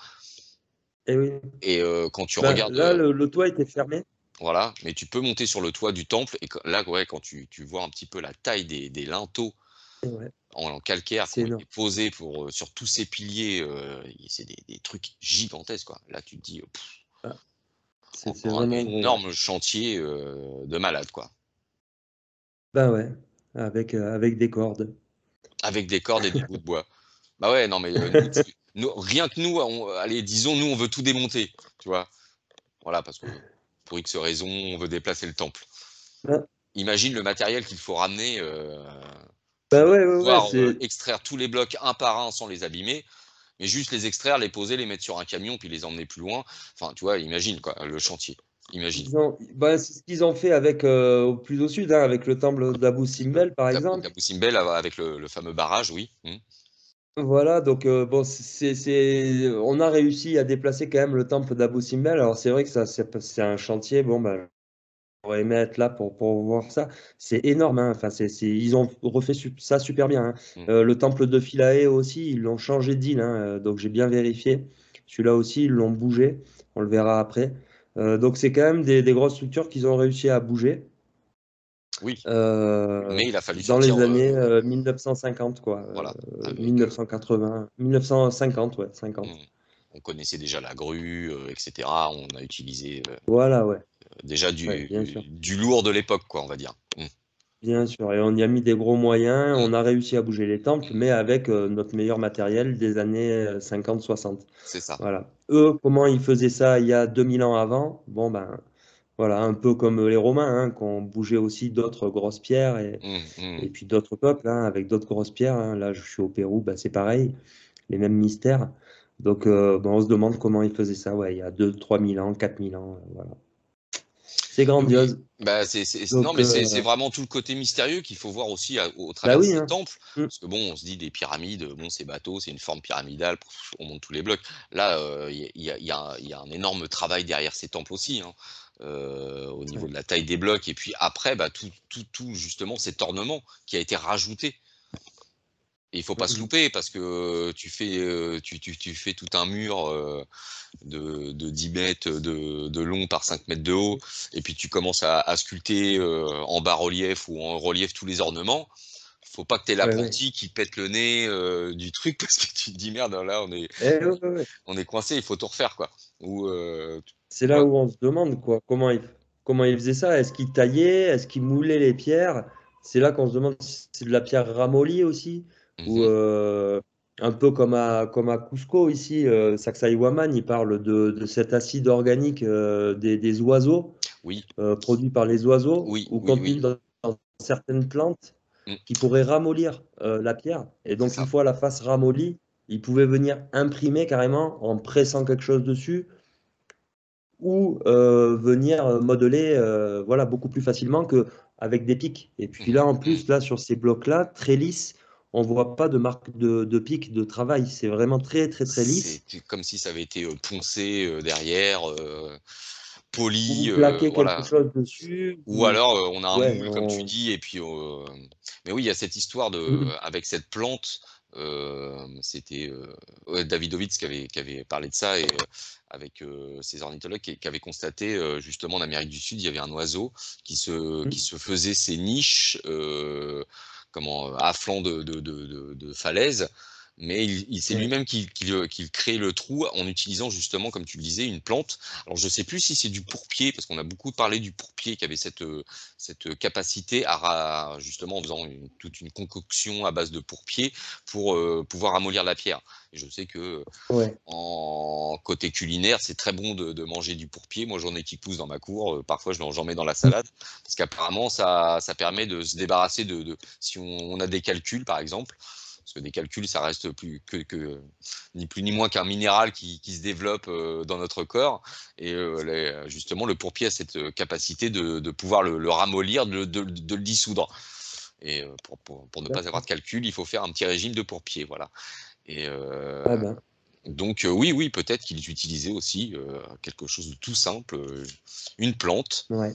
Et oui. Et quand tu Ben, regardes, là, le toit était fermé. voilà, mais tu peux monter sur le toit du temple. Et là, ouais, quand tu vois un petit peu la taille des linteaux Et ouais, en calcaire qui c'est ont été énorme. posés sur tous ces piliers, c'est des trucs gigantesques, quoi. Là, tu te dis, Ah, c'est encore un vraiment gros, ouais. énorme chantier de malade, quoi. Ben ouais, avec des cordes. Avec des cordes et du bout de bois. Bah ouais, non, mais rien que nous, allez, disons, nous, on veut tout démonter, tu vois. Voilà, parce que pour X raisons, on veut déplacer le temple. Ben, Imagine le matériel qu'il faut ramener ben pour ouais, ouais, ouais, pouvoir c'est. extraire tous les blocs un par un sans les abîmer. Mais juste les extraire, les poser, les mettre sur un camion, puis les emmener plus loin. Enfin, tu vois, imagine quoi, le chantier. Imagine. Ben, c'est ce qu'ils ont fait avec plus au sud, hein, avec le temple d'Abu Simbel, par exemple. D'Abou Simbel avec le fameux barrage, oui. Voilà, donc bon, on a réussi à déplacer quand même le temple d'Abu Simbel. Alors c'est vrai que ça, c'est un chantier. Bon, ben, j'aurais aimé être là pour voir ça. C'est énorme, hein. Enfin, ils ont refait ça super bien, hein. Mm. Le temple de Philae aussi, ils l'ont changé d'île, hein, donc j'ai bien vérifié. Celui-là aussi, ils l'ont bougé. On le verra après. Donc c'est quand même des grosses structures qu'ils ont réussi à bouger Oui, euh, mais il a fallu dans sortir, les années 1950, quoi. voilà, avec, 1980, 1950, ouais, 50. mm, on connaissait déjà la grue, etc. On a utilisé Voilà, ouais, déjà ouais, bien sûr. du lourd de l'époque, quoi, on va dire. Bien sûr, et on y a mis des gros moyens, Mm, on a réussi à bouger les temples, mm, mais avec notre meilleur matériel des années 50-60. c'est ça. Voilà. Eux, comment ils faisaient ça il y a 2000 ans avant? Bon, ben, voilà, un peu comme les Romains, hein, qui ont bougé aussi d'autres grosses pierres Mm, et mm. puis d'autres peuples, hein, avec d'autres grosses pierres, hein. Là, je suis au Pérou, ben, c'est pareil, les mêmes mystères. Donc, ben, on se demande comment ils faisaient ça, ouais, il y a 2 000 3 000 ans, 4 000 ans, voilà. C'est Oui, grandiose. bah non, Donc, mais c'est vraiment tout le côté mystérieux qu'il faut voir aussi au bah travers de oui, ces hein. temples. Mm. Parce que bon, on se dit des pyramides, bon, c'est bateau, c'est une forme pyramidale, on monte tous les blocs. Là, il y a un énorme travail derrière ces temples aussi, hein, au niveau Ouais. de la taille des blocs. Et puis après, bah, tout justement cet ornement qui a été rajouté. Et il faut pas se Mhm. louper parce que tu fais tout un mur de 10 mètres de long par 5 mètres de haut, et puis tu commences à sculpter en bas-relief ou en relief tous les ornements. Faut pas que tu aies Ouais, ouais. l'apprenti qui pète le nez du truc parce que tu te dis merde, là Ouais, ouais, ouais. on est coincé, il faut tout refaire quoi. Ou C'est tu là vois, où on se demande quoi, comment ils faisaient ça. Est-ce qu'ils taillaient? Est-ce qu'ils moulaient les pierres? C'est là qu'on se demande si c'est de la pierre ramollie aussi. Ou mhm, un peu comme à Cusco ici, Sacsayhuaman, il parle de cet acide organique des oiseaux, oui, produit par les oiseaux oui, ou oui, contenu oui, dans certaines plantes mm, qui pourraient ramollir la pierre. Et c'est donc, une ça. fois la face ramollie, ils pouvaient venir imprimer carrément en pressant quelque chose dessus ou venir modeler voilà, beaucoup plus facilement qu'avec des pics. Et puis Mhm, là, en mm, plus, là, sur ces blocs-là, très lisses, on voit pas de marque de pic de travail. C'est vraiment très, très, très C'est lisse. comme si ça avait été poncé derrière, poli, Ou plaquer quelque voilà. chose dessus. Ou alors on a un Ouais, moule, comme tu dis, et puis. Mais oui, il y a cette histoire avec cette plante. C'était ouais, Davidovitz qui avait parlé de ça, et avec ces ornithologues qui avaient constaté justement en Amérique du Sud, il y avait un oiseau qui se faisait ses niches à flanc de falaise, mais c'est ouais. lui-même qui crée le trou en utilisant justement, comme tu le disais, une plante. Alors je sais plus si c'est du pourpier, parce qu'on a beaucoup parlé du pourpier qui avait cette capacité justement en faisant toute une concoction à base de pourpier pour pouvoir ramollir la pierre. Et je sais que Ouais. en côté culinaire, c'est très bon de manger du pourpier. Moi, j'en ai qui poussent dans ma cour. Parfois, j'en mets dans la salade, parce qu'apparemment, ça permet de se débarrasser si on a des calculs, par exemple. Parce que des calculs, ça reste plus que ni plus ni moins qu'un minéral qui se développe dans notre corps. Et justement, le pourpier a cette capacité de pouvoir le ramollir, de le dissoudre. Et pour ne pas avoir D'accord. de calcul, il faut faire un petit régime de pourpier, voilà. Et Ah ben, donc oui, oui, peut-être qu'ils utilisaient aussi quelque chose de tout simple, une plante, ouais.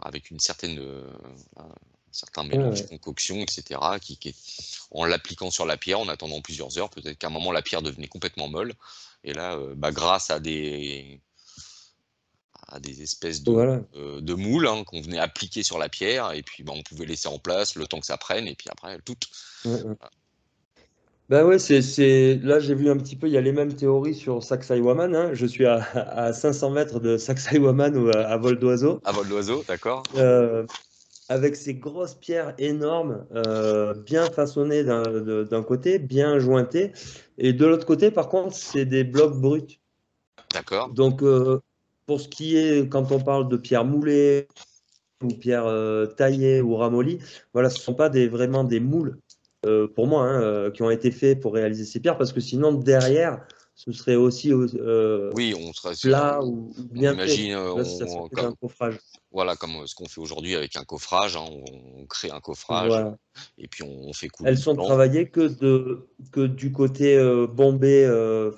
avec un certain Ouais, mélange, ouais. concoction, etc., en l'appliquant sur la pierre, en attendant plusieurs heures, peut-être qu'à un moment la pierre devenait complètement molle. Et là, grâce à des espèces Voilà. de moules qu'on venait appliquer sur la pierre, et puis on pouvait laisser en place le temps que ça prenne, et puis après, tout. Ouais, ouais. Bah ouais, là j'ai vu un petit peu, il y a les mêmes théories sur Sacsayhuaman, hein. Je suis à 500 mètres de Sacsayhuaman ou à vol d'oiseau, À vol d'oiseau, d'accord? euh, avec ces grosses pierres énormes, bien façonnées d'un côté, bien jointées, et de l'autre côté, par contre, c'est des blocs bruts. D'accord. Donc, pour ce qui est, quand on parle de pierres moulées ou pierres taillées ou ramollies, voilà, ce ne sont pas vraiment des moules, pour moi, hein, qui ont été faits pour réaliser ces pierres, parce que sinon, derrière, ce serait aussi Oui, on serait plat ou on bien fait. imagine, Là, ça serait plus un coffrage. voilà, comme ce qu'on fait aujourd'hui avec un coffrage, on crée un coffrage, Voilà. et puis on fait couler Elles le sont blanc. travaillées que du côté bombé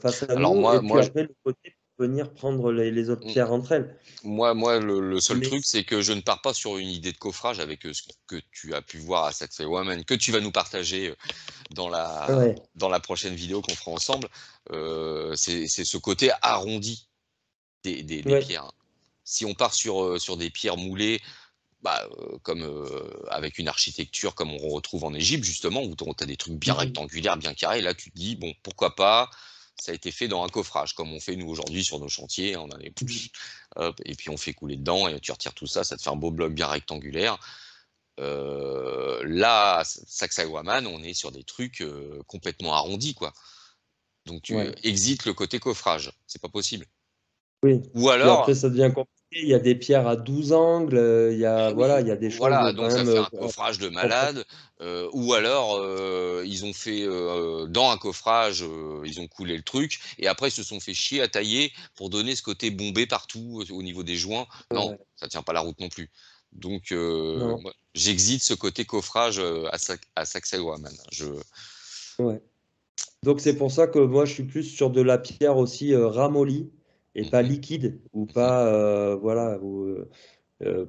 face à Alors nous, et moi, puis moi, après, le côté pour venir prendre les autres mm, pierres entre elles. le seul Mais truc, c'est que je ne pars pas sur une idée de coffrage avec ce que tu as pu voir à Saxay Woman, que tu vas nous partager dans la, ouais, dans la prochaine vidéo qu'on fera ensemble. C'est ce côté arrondi des ouais, pierres. Si on part sur des pierres moulées, comme avec une architecture comme on retrouve en Égypte, justement, où tu as des trucs bien mhm, rectangulaires, bien carrés, là tu te dis, bon, pourquoi pas, ça a été fait dans un coffrage, comme on fait nous aujourd'hui sur nos chantiers, on a mhm. hop, et puis on fait couler dedans, et tu retires tout ça, ça te fait un beau bloc bien rectangulaire. Là, Sacsayhuaman, on est sur des trucs complètement arrondis, quoi. Donc tu Ouais. exites le côté coffrage, c'est pas possible. Oui. Ou Puis après, alors, ça devient compliqué. Il y a des pierres à 12 angles. eh Voilà, oui, il y a des choses voilà, quand donc ça même fait un coffrage de complexes. malade, ou alors ils ont fait dans un coffrage, ils ont coulé le truc, et après ils se sont fait chier à tailler pour donner ce côté bombé partout au niveau des joints. Non, Ouais. ça tient pas la route non plus. Donc Non. moi, j'exite ce côté coffrage à Sacsayhuaman. Ouais. Donc c'est pour ça que moi je suis plus sur de la pierre aussi ramollie et pas Mhm, liquide ou mhm, pas voilà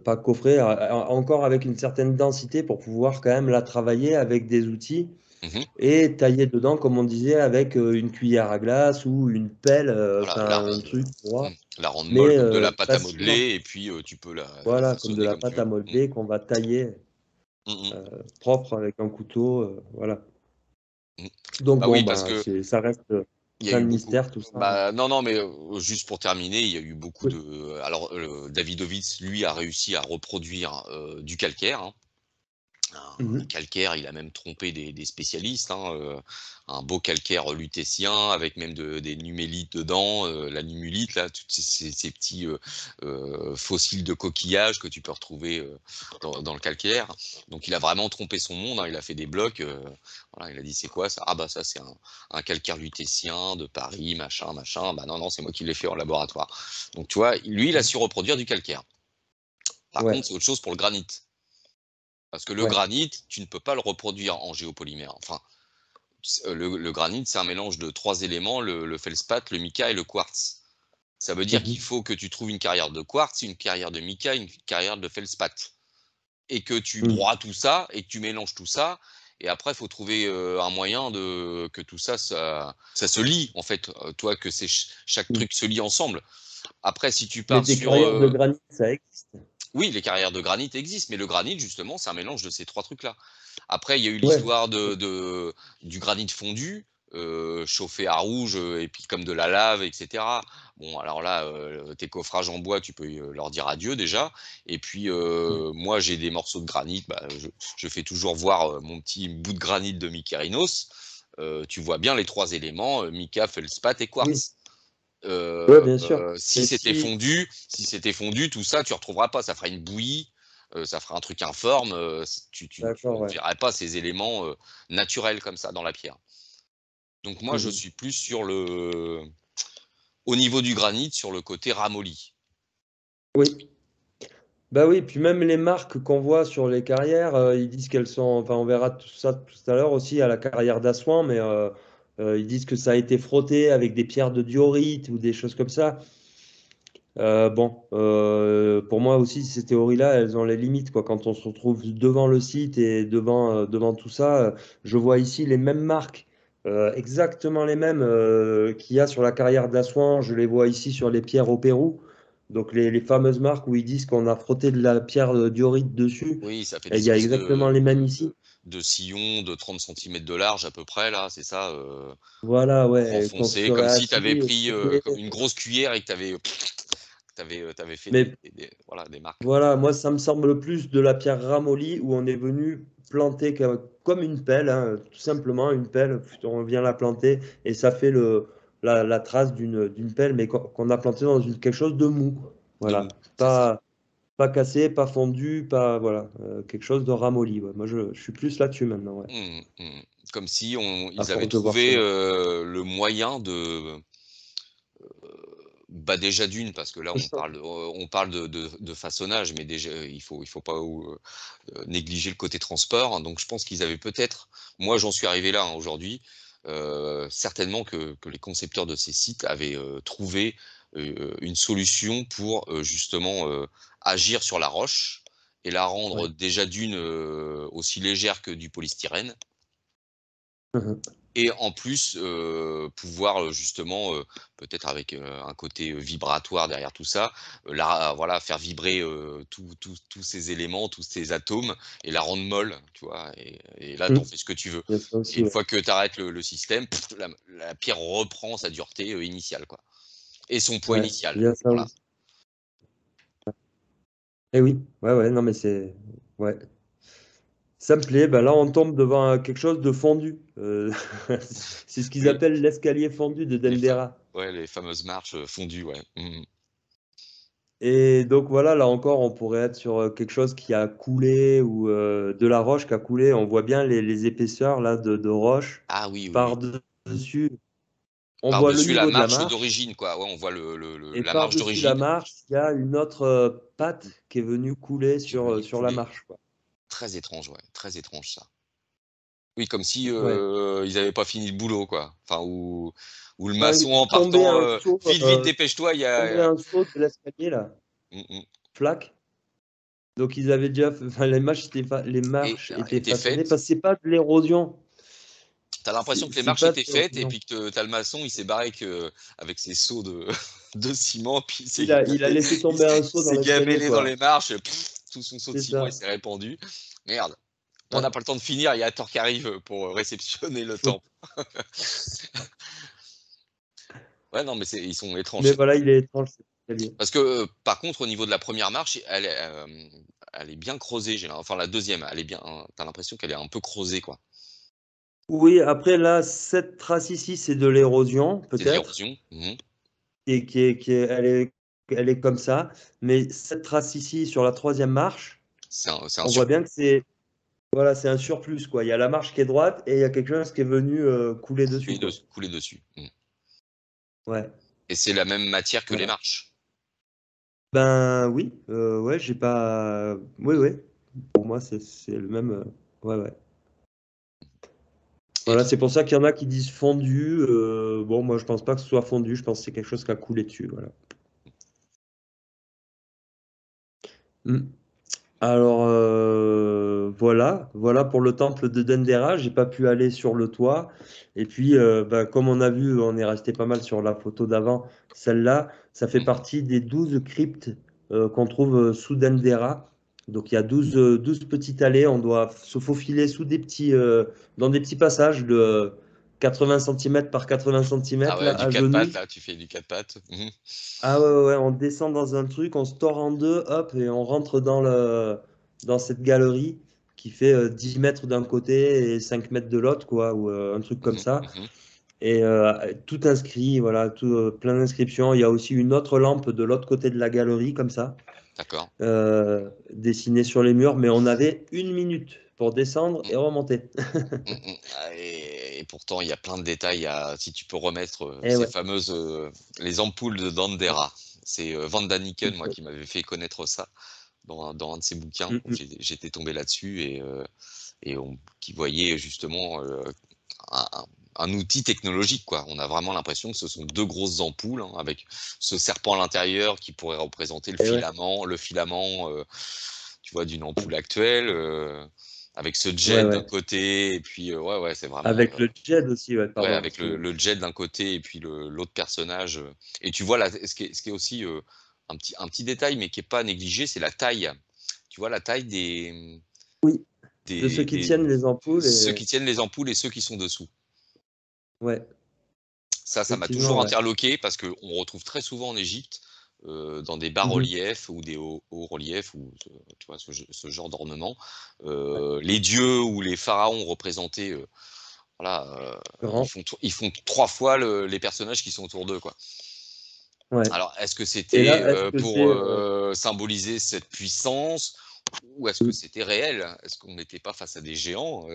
pas coffrée, encore avec une certaine densité pour pouvoir quand même la travailler avec des outils mhm. et tailler dedans comme on disait avec une cuillère à glace ou une pelle, Voilà, enfin un truc droit, la rendre molle mais comme de la pâte à facilement. modeler, et puis tu peux la Voilà, comme de façonner la comme tu pâte à veux. modeler qu'on va tailler Mhm, propre avec un couteau, voilà. mhm. Donc Bah bon, oui, parce ben, que ça reste il y a plein eu de beaucoup. mystères, tout ça. Bah non, non, mais juste pour terminer, il y a eu beaucoup Oui. de. Alors, Davidovitz, lui, a réussi à reproduire du calcaire, hein. Un Mhm. calcaire, il a même trompé des spécialistes, hein, un beau calcaire lutétien avec même des numélites dedans, la numulite, là, tous ces petits fossiles de coquillages que tu peux retrouver dans le calcaire. Donc il a vraiment trompé son monde, hein, il a fait des blocs, voilà, il a dit c'est quoi ça? Ah bah ça c'est un calcaire lutétien de Paris, machin, machin. Bah non, non, c'est moi qui l'ai fait en laboratoire. Donc tu vois, lui, il a su reproduire du calcaire. Par contre, Ouais. c'est autre chose pour le granit. Parce que le Ouais. granit, tu ne peux pas le reproduire en géopolymère. Enfin, le granit, c'est un mélange de 3 éléments, le feldspath, le mica et le quartz. Ça veut dire qu'il Mhm. faut que tu trouves une carrière de quartz, une carrière de mica, une carrière de feldspath. Et que tu Mhm. broies tout ça et que tu mélanges tout ça. Et après, il faut trouver un moyen que tout ça, ça se lie, en fait. Toi, que chaque Mhm. truc se lie ensemble. Après, si tu Mais pars des sur. carrières de granit, ça existe. Oui, les carrières de granit existent, mais le granit, justement, c'est un mélange de ces 3 trucs-là. Après, il y a eu Ouais. l'histoire du granit fondu, chauffé à rouge, et puis comme de la lave, et cetera. Bon, alors là, tes coffrages en bois, tu peux leur dire adieu déjà. Et puis, moi, j'ai des morceaux de granit, bah, je fais toujours voir mon petit bout de granit de Mykérinos. Tu vois bien les 3 éléments, mica, feldspath et Oui. quartz. Ouais, bien sûr. Si Mais c'était fondu, tout ça, tu retrouveras pas. Ça fera une bouillie, ça fera un truc informe. Tu D'accord, ne ouais. verrais pas ces éléments naturels comme ça dans la pierre. Donc moi, je Mhm. suis plus au niveau du granit, sur le côté ramolli. Oui. Bah oui, puis même les marques qu'on voit sur les carrières, ils disent qu'elles sont, enfin on verra tout ça tout à l'heure aussi à la carrière d'Assouan, mais ils disent que ça a été frotté avec des pierres de diorite ou des choses comme ça. Bon, pour moi aussi, ces théories-là, elles ont les limites, quoi. Quand on se retrouve devant le site et devant tout ça, je vois ici les mêmes marques, exactement les mêmes qu'il y a sur la carrière d'Assouan. Je les vois ici sur les pierres au Pérou. Donc les fameuses marques où ils disent qu'on a frotté de la pierre diorite dessus. Oui, ça fait Et des il y a espèces exactement les mêmes ici. de sillons de 30 centimètres de large à peu près, là, c'est ça, Voilà, ouais, qu'on renfoncé, comme serait si tu avais assis. pris une grosse cuillère et que tu avais fait Mais voilà, des marques. voilà, moi, ça me semble plus de la pierre ramollie où on est venu planter comme une pelle, hein, tout simplement une pelle. On vient la planter et ça fait la trace d'une pelle, mais qu'on a planté dans quelque chose de mou. De mou, Voilà, c'est ça. pas cassé, pas fondu, pas voilà, quelque chose de ramolli. Ouais. Moi, je suis plus là-dessus maintenant, ouais, Mmh mmh. Comme si à ils avaient force de voir ces trouvé, marques. le moyen de, bah, déjà d'une, parce que là on parle de façonnage, mais déjà il faut pas négliger le côté transport, hein. Donc je pense qu'ils avaient peut-être, moi j'en suis arrivé là, hein, aujourd'hui, certainement que les concepteurs de ces sites avaient, trouvé, une solution pour, justement, agir sur la roche et la rendre Ouais. déjà d'une, aussi légère que du polystyrène. Mhm. Et en plus, pouvoir, justement, peut-être avec, un côté, vibratoire derrière tout ça, voilà, faire vibrer, tous ces éléments, tous ces atomes et la rendre molle, tu vois? Et là, tu en Mhm. fais ce que tu veux. Il y a ça Et aussi, une ouais. fois que tu arrêtes le système, la pierre reprend sa dureté, initiale, quoi, et son poids Ouais, il initial, y a ça voilà. aussi. Eh oui, ouais, ouais, non, mais c'est. Ouais. Ça me plaît. Ben là, on tombe devant quelque chose de fondu. C'est ce qu'ils Oui, appellent l'escalier fondu de les fa Dendera. ouais, les fameuses marches, fondues, ouais. Mmh. Et donc voilà, là encore, on pourrait être sur quelque chose qui a coulé ou de la roche qui a coulé. On voit bien les épaisseurs là de roche Ah oui, oui, oui. par-dessus. On voit le Par-dessus la niveau de la marche marche. d'origine, quoi. Ouais, on voit Et la marche par-dessus la d'origine marche, il y a une autre patte qui est venue couler qui est venue sur la couler. marche, quoi. Très étrange, ouais, très étrange ça. Oui, comme si, Ouais. ils avaient pas fini le boulot, quoi. Enfin, ou le Enfin, maçon en tomber partant, un saut, «Vite, vite, dépêche-toi, il y tomber a» un saut de l'escalier là, mmh mh, flac. Donc ils avaient déjà, enfin, les et marches étaient était façonnées faite. parce que c'est pas de l'érosion. Tu as l'impression que les C'est marches pas de étaient faites et l'érosion. puis que tu as le maçon, il s'est barré avec ses seaux de de ciment, puis Il a laissé il tomber s'est un il seau dans s'est l'escalier, gamellé dans quoi. les marches, tout son seau de C'est ciment, il ça. s'est répandu. Merde, on n'a Ouais. pas le temps de finir, il y a Thor qui arrive, pour réceptionner le Faut- temple. Ouais, non, mais ils sont étranges Mais ces voilà, marches. il est étrange cet escalier. Parce que, par contre, au niveau de la première marche, elle est bien creusée, enfin la deuxième, elle est bien, tu as l'impression qu'elle est un peu creusée, quoi. Oui, après là, cette trace ici, c'est de l'érosion, C'est de peut-être, l'érosion. Mmh. elle est comme ça. Mais cette trace ici, sur la troisième marche, C'est un on voit surplus, bien que voilà, c'est un surplus, quoi. Il y a la marche qui est droite et il y a quelque chose qui est venu couler dessus, quoi. couler dessus. Mmh. Ouais. Et c'est la même matière que les Voilà. marches. Ben oui, ouais, j'ai pas. Oui, oui. pour moi, c'est le même. Ouais, ouais. Et Voilà, c'est pour ça qu'il y en a qui disent fondu. Bon, moi, je pense pas que ce soit fondu. Je pense que c'est quelque chose qui a coulé dessus. Voilà. Mm. Alors, voilà pour le temple de Dendera. J'ai pas pu aller sur le toit. Et puis, bah, comme on a vu, on est resté pas mal sur la photo d'avant. Celle-là, ça fait Mhm. partie des 12 cryptes qu'on trouve sous Dendera. Donc, il y a 12 petites allées. On doit se faufiler dans des petits passages de 80 cm par 80 Ah cm, ouais, là, du à 4 pattes, genoux. là, tu fais du 4 pattes. Mhm. Ah ouais, ouais, ouais, on descend dans un truc, on se tord en deux, hop, et on rentre dans cette galerie qui fait 10 mètres d'un côté et 5 mètres de l'autre, quoi, ou un truc comme Mhm. ça. Mhm. Et tout inscrit, voilà, plein d'inscriptions. Il y a aussi une autre lampe de l'autre côté de la galerie, comme ça, D'accord. dessinée sur les murs, mais on avait 1 minute pour descendre Mm, et remonter. mm, mm. Ah, et pourtant, il y a plein de détails. Si tu peux remettre Et ces ouais. fameuses les ampoules de Dandera. C'est Van Daniken, moi, qui m'avait fait connaître ça dans un de ses bouquins. Mm, mm. J'étais tombé là-dessus qui voyait justement un, un- un outil technologique, quoi. On a vraiment l'impression que ce sont deux grosses ampoules, hein, avec ce serpent à l'intérieur qui pourrait représenter Et ouais. le filament, tu vois, d'une ampoule actuelle, avec ce Ouais, jet d'un ouais. côté, et puis ouais, ouais, c'est vraiment, Avec le jet aussi, ouais, ouais, pardon, avec excuse-moi. le jet d'un côté et puis l'autre personnage. Et tu vois là, ce qui est aussi un petit détail, mais qui est pas négligé, c'est la taille. Tu vois la taille Oui, de ceux des, qui des tiennent les ampoules, ceux et qui tiennent les ampoules et ceux qui sont dessous. ouais. Ça m'a Effectivement, toujours ouais. interloqué parce qu'on retrouve très souvent en Égypte, dans des Mhm. bas-reliefs ou des hauts reliefs, ou tu vois, ce genre d'ornement, Ouais. les dieux ou les pharaons représentés, voilà, Grand. ils font 3 fois les personnages qui sont autour d'eux, quoi. Ouais. Alors, est-ce que Et c'était là, est-ce que pour c'est. symboliser cette puissance, ou est-ce que c'était réel? Est-ce qu'on n'était pas face à des géants,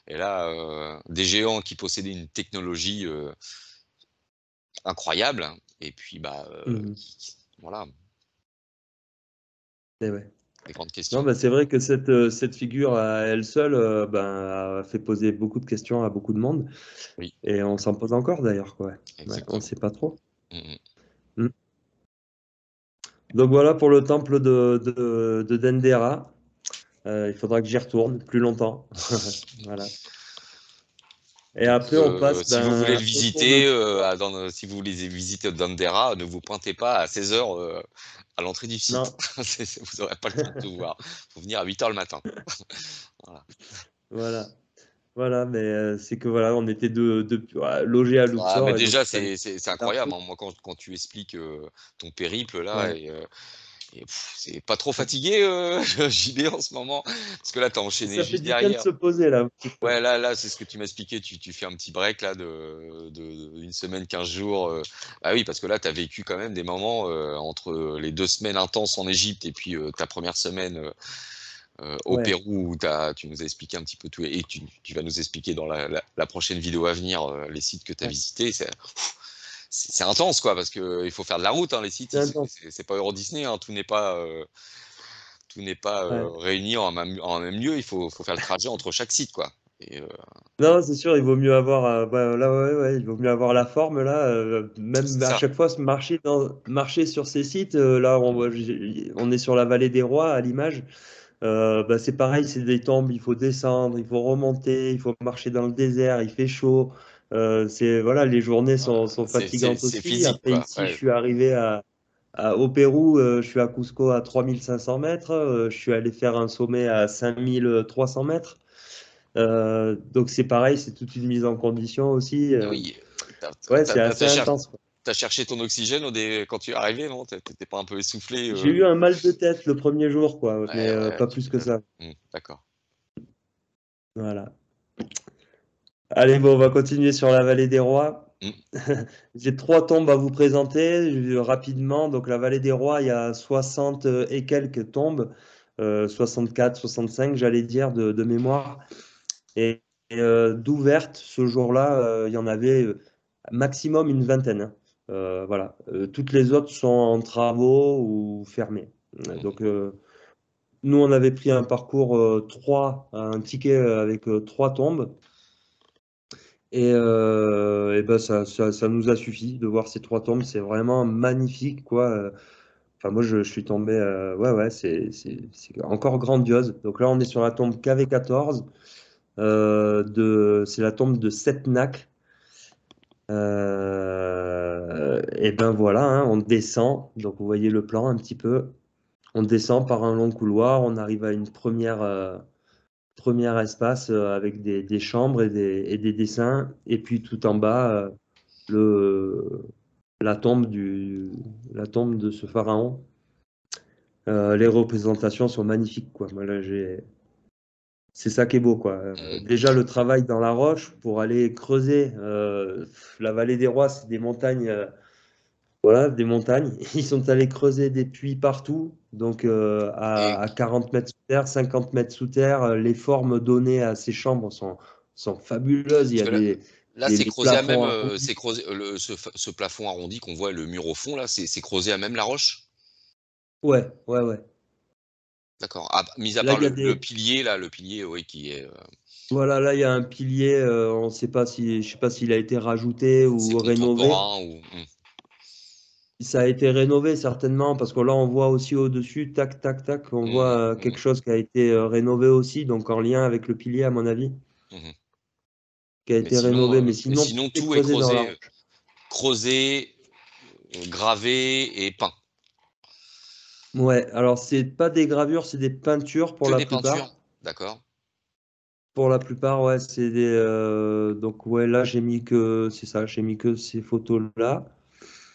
et là, des géants qui possédaient une technologie incroyable, et puis bah, Mhm. voilà, Et ouais. des grandes Non, questions. bah, c'est vrai que cette figure à elle seule ben, a fait poser beaucoup de questions à beaucoup de monde. Oui, Et on s'en pose encore d'ailleurs, quoi. Ouais, on ne exactement. sait pas trop. Mmh mh. Mm. Donc voilà pour le temple de Dendera. Il faudra que j'y retourne plus longtemps. Voilà. Et Donc, après, on passe si vous voulez ben, le autour de visiter, toi. si vous voulez visiter Dendera, ne vous pointez pas à 16 h à l'entrée du site. Non, Vous n'aurez pas le temps de tout voir. Faut venir à 8 h le matin. Voilà. voilà. Voilà, mais c'est que voilà, on était ouais, logés à Ah, mais Luxor et donc déjà, il fallait c'est faire incroyable, tout. hein. Moi, quand tu expliques ton périple là, Ouais. c'est pas trop fatigué, JB, en ce moment? Parce que là, tu as enchaîné Ça fait juste du bien de derrière. se poser là un petit peu. Ouais, là, c'est ce que tu m'expliquais. Tu fais un petit break là de 1 semaine, 15 jours. Bah oui, parce que là, tu as vécu quand même des moments entre les 2 semaines intenses en Égypte et puis ta première semaine au Ouais, Pérou, où tu nous as expliqué un petit peu tout, et tu vas nous expliquer dans la prochaine vidéo à venir les sites que tu as ouais. visités. C'est intense, quoi, parce que il faut faire de la route, hein, les sites. C'est intense. C'est pas Euro Disney, hein, tout n'est pas Ouais. réuni en même lieu. Faut faire le trajet entre chaque site, quoi. Et, Non, c'est sûr, il vaut mieux avoir bah, là, ouais, ouais, il vaut mieux avoir la forme là. c'est Même à ça. chaque fois, marcher sur ces sites. Là, on est sur la vallée des Rois à l'image. Bah, c'est pareil, c'est des tombes. Il faut descendre, il faut remonter, il faut marcher dans le désert. Il fait chaud. Voilà, les journées sont fatigantes C'est aussi. physique, Après, quoi. ici, je Ouais. suis arrivé au Pérou. Je suis à Cusco à 3500 mètres. Je suis allé faire un sommet à 5300 mètres. Donc c'est pareil, c'est toute une mise en condition aussi. Oui, Ouais, c'est assez intense, quoi. t'as cherché ton oxygène quand tu es arrivé, non? T'étais pas un peu essoufflé? J'ai eu un mal de tête le premier jour, quoi, mais Ouais, ouais, pas tu plus que m'étonnes. ça. D'accord. Voilà. Allez, bon, on va continuer sur la vallée des Rois. Mmh. J'ai 3 tombes à vous présenter rapidement. Donc la vallée des Rois, il y a 60 et quelques tombes, 64, 65, j'allais dire, de mémoire. Et d'ouvertes, ce jour-là, il y en avait maximum une vingtaine, hein. Voilà. Toutes les autres sont en travaux ou fermées. Mmh. Donc, nous, on avait pris un parcours 3, un ticket avec 3 tombes. Et ben ça nous a suffi de voir ces 3 tombes. C'est vraiment magnifique, quoi. Enfin, moi, je suis tombé. Ouais, ouais, c'est encore grandiose. Donc là, on est sur la tombe KV14. C'est la tombe de Setnak. Et ben voilà, hein, on descend. Donc vous voyez le plan un petit peu. On descend par un long couloir. On arrive à une premier espace avec des chambres et des dessins. Et puis tout en bas, le, la tombe la tombe de ce pharaon. Les représentations sont magnifiques, quoi. Moi, là, c'est ça qui est beau, quoi. Mm. Déjà, le travail dans la roche pour aller creuser. La vallée des rois, c'est des montagnes. Voilà, des montagnes. Ils sont allés creuser des puits partout. Donc, Et à 40 mètres sous terre, 50 mètres sous terre, les formes données à ces chambres sont fabuleuses. Il y parce a que là, c'est des creusé à même, plafonds arrondis. c'est creusé, ce plafond arrondi qu'on voit, le mur au fond, là, c'est creusé à même la roche? Ouais, ouais, ouais. D'accord. Ah, mis à Là, part il y a le des. pilier, là, le pilier, oui, qui est, Voilà, là, il y a un pilier. On sait pas si, je sais pas s'il a été rajouté c'est ou rénové. contemporain ou. Ça a été rénové certainement parce que là, on voit aussi au-dessus, tac, tac, tac, on Mmh, voit mmh, quelque chose qui a été rénové aussi, donc en lien avec le pilier, à mon avis, mmh. qui a Mais été rénové. mais Mais sinon, sinon, tout est tout est creusé dans la creusé, roche. creusé, gravé et peint. Ouais, alors c'est pas des gravures, c'est des peintures pour Que la des peintures? plupart. D'accord. Pour la plupart, ouais, c'est des. Donc, ouais, là, j'ai mis que. C'est ça, j'ai mis que ces photos-là.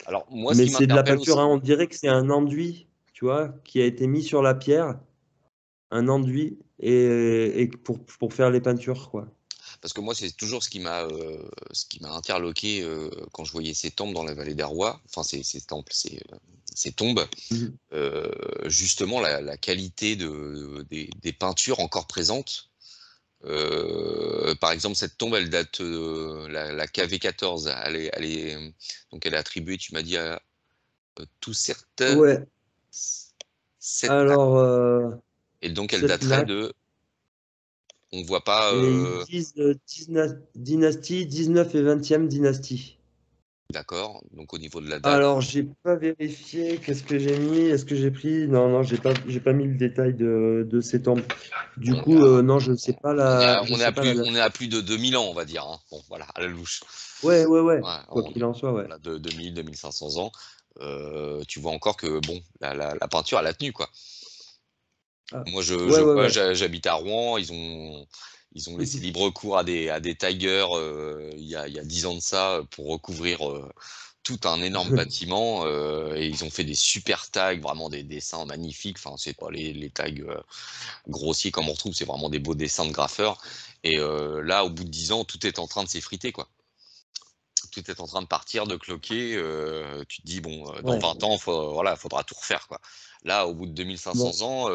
Alors moi, ce Mais qui c'est de la m'interpelle peinture, aussi, hein, on dirait que c'est un enduit, tu vois, qui a été mis sur la pierre, un enduit, et pour faire les peintures, quoi. parce que moi, c'est toujours ce qui m'a interloqué, quand je voyais ces temples dans la vallée des rois, enfin ces temples, ces tombes, Mhm. justement la qualité des peintures encore présentes. Par exemple, cette tombe, elle date, la KV14, donc elle est attribuée, tu m'as dit, à Toussertene Ouais, Setnak, alors, et donc elle cette daterait nappe, de, on voit pas, et ils disent dynastie, 19 et 20e dynastie. d'accord, donc au niveau de la date, Alors, j'ai pas vérifié, qu'est-ce que j'ai mis? Est-ce que j'ai pris? Non, non, j'ai pas mis le détail de ces temples. Du bon, coup, non, je sais pas je sais pas la date. on est à plus de 2000 ans, on va dire, hein. Bon, voilà, à la louche. Ouais, ouais, ouais, Ouais, quoi on qu'il est, en soit, ouais. voilà, de 2000-2500 ans. Tu vois encore que, bon, la peinture, elle a tenu, quoi. Ah, Moi, ouais, ouais, ouais. j'habite à Rouen. Ils ont laissé libre cours à des tigers, il y a 10 ans de ça, pour recouvrir, tout un énorme bâtiment, et ils ont fait des super tags, vraiment des dessins magnifiques. Enfin, c'est pas les tags, grossiers comme on retrouve, c'est vraiment des beaux dessins de graffeurs. Et là, au bout de 10 ans, tout est en train de s'effriter, quoi. Tout est en train de partir, de cloquer. Tu te dis, bon, dans Ouais, 20 ans, voilà, faudra tout refaire, quoi. Là, au bout de bon, 2500 ans,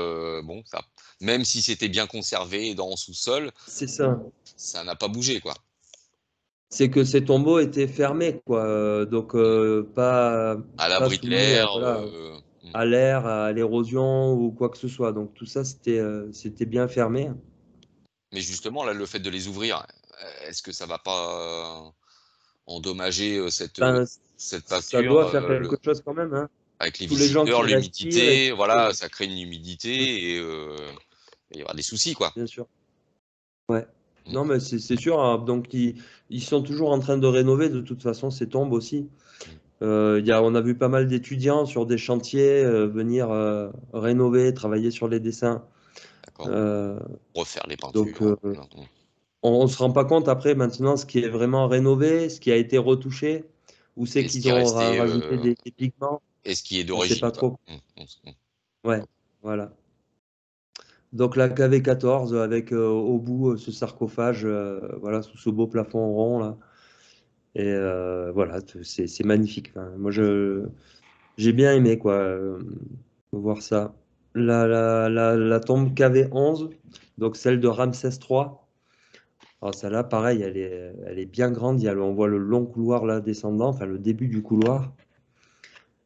bon, ça, même si c'était bien conservé dans le sous-sol, c'est ça. ça n'a pas bougé, quoi. C'est que ces tombeaux étaient fermés, quoi. Donc, Mm. À pas l'abri de soumis à, l'air. voilà, à l'air, à l'érosion ou quoi que ce soit. Donc, tout ça, c'était bien fermé. Mais justement, là, le fait de les ouvrir, est-ce que ça va pas, endommager, Ben, cette ça peinture, doit faire quelque chose quand même, hein. avec les Tous les gens visiteurs, qui respirent et l'humidité, tout, voilà, ça crée une humidité, et il y aura des soucis, quoi. bien sûr. Ouais. Mm. Non, mais c'est sûr, hein. Donc, ils sont toujours en train de rénover de toute façon ces tombes aussi. Mm. On a vu pas mal d'étudiants sur des chantiers venir rénover, travailler sur les dessins. D'accord. Euh, Refaire les donc, peintures. Voilà. Mm. on ne se rend pas compte après maintenant ce qui est vraiment rénové, ce qui a été retouché, ou c'est Et ce qu'ils qui est ont resté, rajouté des pigments. et ce qui est On ne sait d'origine, pas quoi. trop. Mm. Ouais, voilà. Donc la KV14 avec au bout ce sarcophage, voilà, sous ce beau plafond rond là. Et voilà, c'est magnifique. Enfin, moi, j'ai bien aimé quoi, voir ça. La tombe KV11, donc celle de Ramsès III. Alors celle-là, pareil, elle est bien grande. On voit le long couloir là descendant, enfin le début du couloir.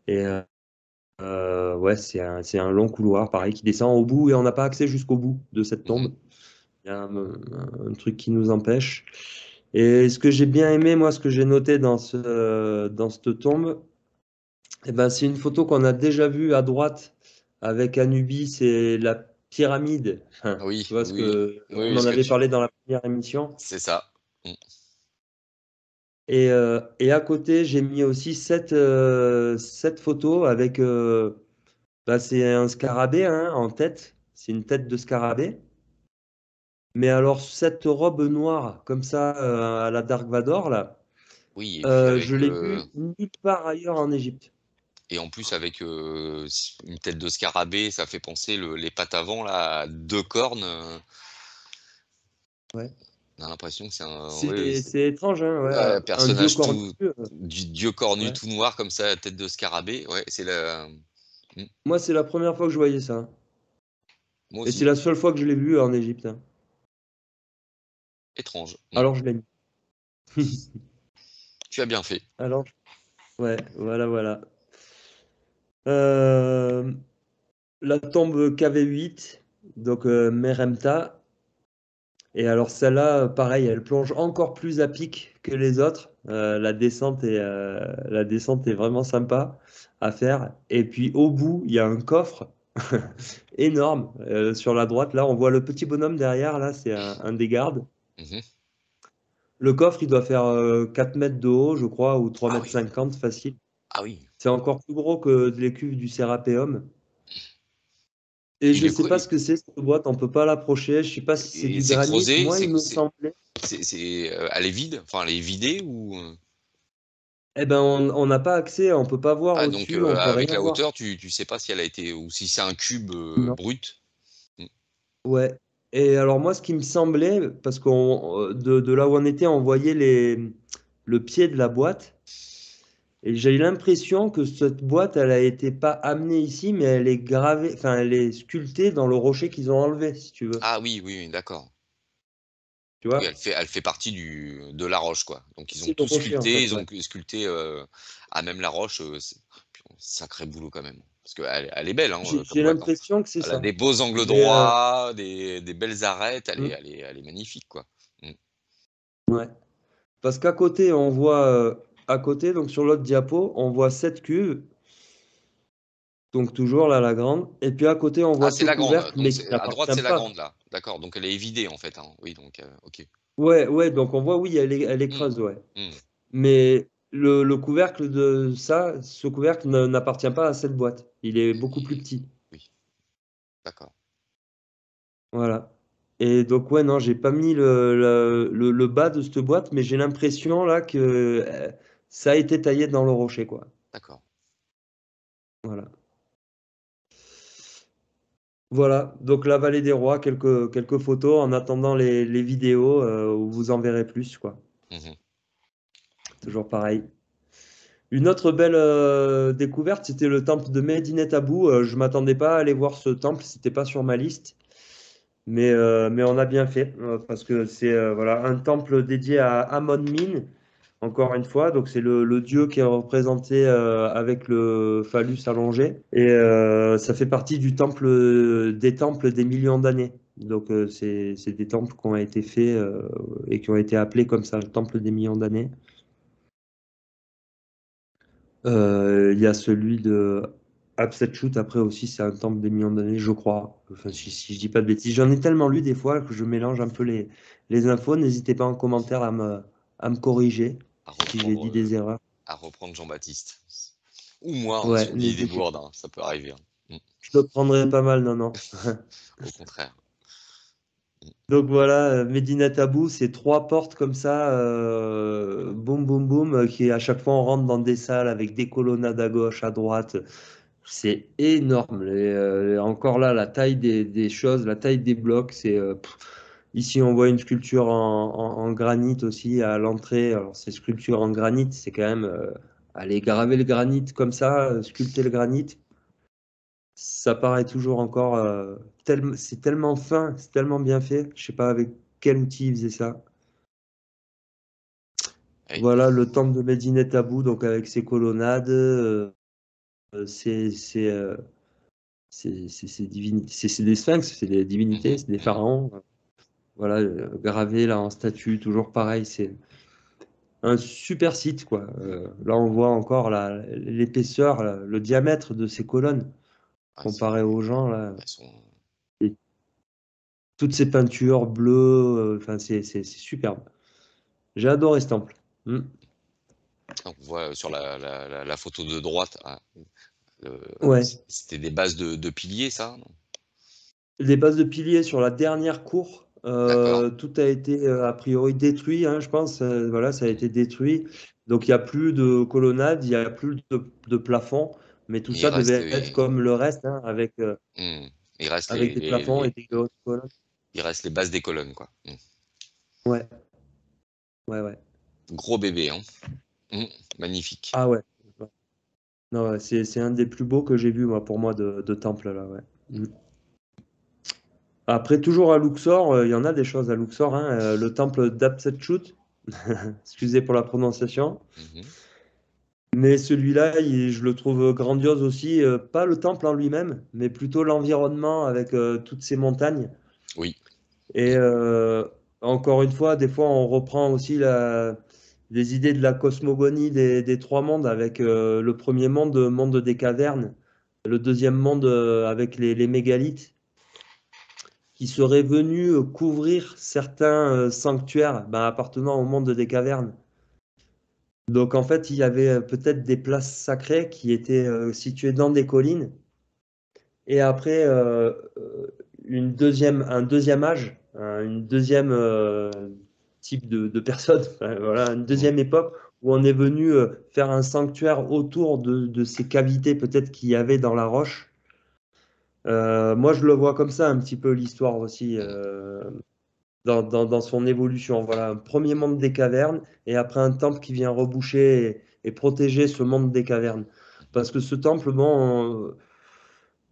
Et ouais, c'est un long couloir, pareil, qui descend au bout et on n'a pas accès jusqu'au bout de cette Mhm. tombe. Il y a un truc qui nous empêche. Et ce que j'ai bien aimé, moi, ce que j'ai noté dans cette tombe, eh ben, c'est une photo qu'on a déjà vue à droite avec Anubis et la pyramide. Enfin, Oui, tu vois ce oui, que oui, on oui, en ce que avait tu... parlé dans la première émission. C'est ça. Mm. Et à côté, j'ai mis aussi cette photo avec, bah, c'est un scarabée hein, en tête. C'est une tête de scarabée. Mais alors, cette robe noire, comme ça, à la Dark Vador, là, Oui, et puis je avec... l'ai vue nulle part ailleurs en Égypte. et en plus, avec une tête de scarabée, ça fait penser les pattes avant, là, à deux cornes. Ouais. On a l'impression que c'est un... oui, C'est étrange, hein, ouais. ouais, Un dieu personnage cornu. tout... Du dieu cornu Ouais. tout noir, comme ça, tête de scarabée. Ouais, c'est la... Mm. Moi, c'est la première fois que je voyais ça. Moi Et c'est aussi. la seule fois que je l'ai vu en Égypte, hein. Étrange. Mm. Alors, je l'ai mis. Tu as bien fait. Alors, ouais, voilà, voilà. Euh, la tombe KV8, donc Meremta. Et alors celle-là, pareil, elle plonge encore plus à pic que les autres. La descente est vraiment sympa à faire. Et puis au bout, il y a un coffre énorme. Sur la droite, là, on voit le petit bonhomme derrière. Là, c'est un des gardes. Mhm. Le coffre, il doit faire 4 mètres de haut, je crois, ou trois Ah mètres oui. 50 facile. Ah oui. C'est encore plus gros que les cuves du Sérapéum. Et Il je est sais pas ce que c'est, cette boîte. On peut pas l'approcher. Je sais pas si c'est et du c'est granit. creusé, Moi, il me semblait. elle est vide, enfin elle est vidée ou Eh ben, on n'a pas accès, on peut pas voir ah donc au-dessus, on peut avec rien la voir. hauteur tu sais pas si elle a été ou si c'est un cube Non. brut. Mm. Ouais. Et alors moi, ce qui me semblait, parce de là où on était, on voyait le pied de la boîte, et j'ai eu l'impression que cette boîte, elle a été pas amenée ici, mais elle est gravée, enfin, elle est sculptée dans le rocher qu'ils ont enlevé, si tu veux. Ah oui, oui, oui, d'accord. Tu Oui, vois? elle fait partie de la roche quoi. Donc ils ont C'est le tout rocher, en sculpté, fait, ils ouais. ont sculpté à même la roche. Sacré boulot quand même. Parce qu'elle elle est belle hein, comme J'ai boîte, hein. l'impression que c'est Elle a ça. des beaux angles J'ai, droits, des belles arêtes. hmm, Elle est magnifique quoi. Mm. ouais. Parce qu'à côté, on voit, à côté, donc sur l'autre diapo, on voit cette cuve. Donc toujours là, la grande. Et puis à côté, on Ah, voit c'est ce la grande. couvercle, Donc mais qui à droite, n'appartient c'est la pas. grande là. D'accord. Donc elle est évidée en fait, hein. Oui, donc ok. Ouais, ouais, donc on voit, oui, elle est Hmm, creuse, ouais. hmm. Mais le couvercle de ça, ce couvercle n'appartient pas à cette boîte. Il est beaucoup plus Et- petit. oui, d'accord. Voilà. Et donc, ouais, non, j'ai pas mis le bas de cette boîte, mais j'ai l'impression là que ça a été taillé dans le rocher, quoi. D'accord. Voilà. Voilà, donc la vallée des rois, quelques photos en attendant les vidéos où vous en verrez plus, quoi. Mhm. Toujours pareil. Une autre belle découverte, c'était le temple de Medinet Habu. Je m'attendais pas à aller voir ce temple, c'était pas sur ma liste, mais on a bien fait parce que c'est voilà un temple dédié à Amon-Min, encore une fois. Donc c'est le dieu qui est représenté avec le phallus allongé et ça fait partie du temple des temples des millions d'années. Donc c'est des temples qui ont été faits et qui ont été appelés comme ça, le temple des millions d'années. Il y a celui de Hatshepsut, après aussi, c'est un temple des millions d'années, je crois. Enfin, Mhm. si je dis pas de bêtises. J'en ai tellement lu des fois que je mélange un peu les infos. N'hésitez pas en commentaire à me corriger si j'ai dit des erreurs. À reprendre Jean-Baptiste. Ou moi, hein, si Ouais, on dit des n'hésitez bourdes, pas. hein, ça peut arriver, hein. Mm. Je le prendrai pas mal, non, non. Au contraire. Mm. Donc voilà, Medina Tabou, c'est trois portes comme ça, boum, boum, boum, qui à chaque fois on rentre dans des salles avec des colonnades à gauche, à droite. C'est énorme. Encore là, la taille des choses, la taille des blocs, ici, on voit une sculpture en granit aussi à l'entrée. Alors, ces sculptures en granit, c'est quand même aller graver le granit comme ça, sculpter le granit. Ça paraît toujours encore c'est tellement fin, c'est tellement bien fait. Je sais pas avec quel outil ils faisaient ça. Oui. Voilà le temple de Medinet Habu, donc avec ses colonnades. c'est des sphinx, c'est des divinités, c'est des pharaons. Voilà, gravés là en statue, toujours pareil. C'est un super site, quoi. Là, on voit encore l'épaisseur, le diamètre de ces colonnes comparé aux gens là. Et toutes ces peintures bleues, enfin, c'est superbe. J'ai adoré ce temple. On voit sur la photo de droite, Ouais. c'était des bases de piliers, ça, non? Les bases de piliers sur la dernière cour, D'accord. tout a été a priori détruit, hein, je pense. Voilà, ça a été détruit. Donc il n'y a plus de colonnade, il n'y a plus de plafond, mais tout Mais il ça reste, devait être comme le reste, hein, il reste avec des plafonds et des hautes colonnes. il reste les bases des colonnes, quoi. Ouais, ouais, ouais. Gros bébé, hein. Magnifique. Ah ouais. Non, ouais, c'est un des plus beaux que j'ai vu, moi, pour moi, de temple, là, ouais. Après, toujours à Luxor, il y en a des choses à Luxor, hein, le temple d'Hatshepsut, excusez pour la prononciation. Mais celui-là, je le trouve grandiose aussi, pas le temple en lui-même, mais plutôt l'environnement avec toutes ces montagnes. Oui. Et encore une fois, des fois, on reprend aussi les idées de la cosmogonie des trois mondes avec le premier monde des cavernes, le deuxième monde avec les mégalithes, qui seraient venus couvrir certains sanctuaires appartenant au monde des cavernes. Donc en fait, il y avait peut-être des places sacrées qui étaient situées dans des collines. Et après, un deuxième âge, une deuxième type de personne, enfin, voilà, une deuxième époque où on est venu faire un sanctuaire autour de ces cavités peut-être qu'il y avait dans la roche. Moi, je le vois comme ça un petit peu l'histoire aussi dans son évolution. Voilà, un premier monde des cavernes et après un temple qui vient reboucher et protéger ce monde des cavernes. Parce que ce temple, bon,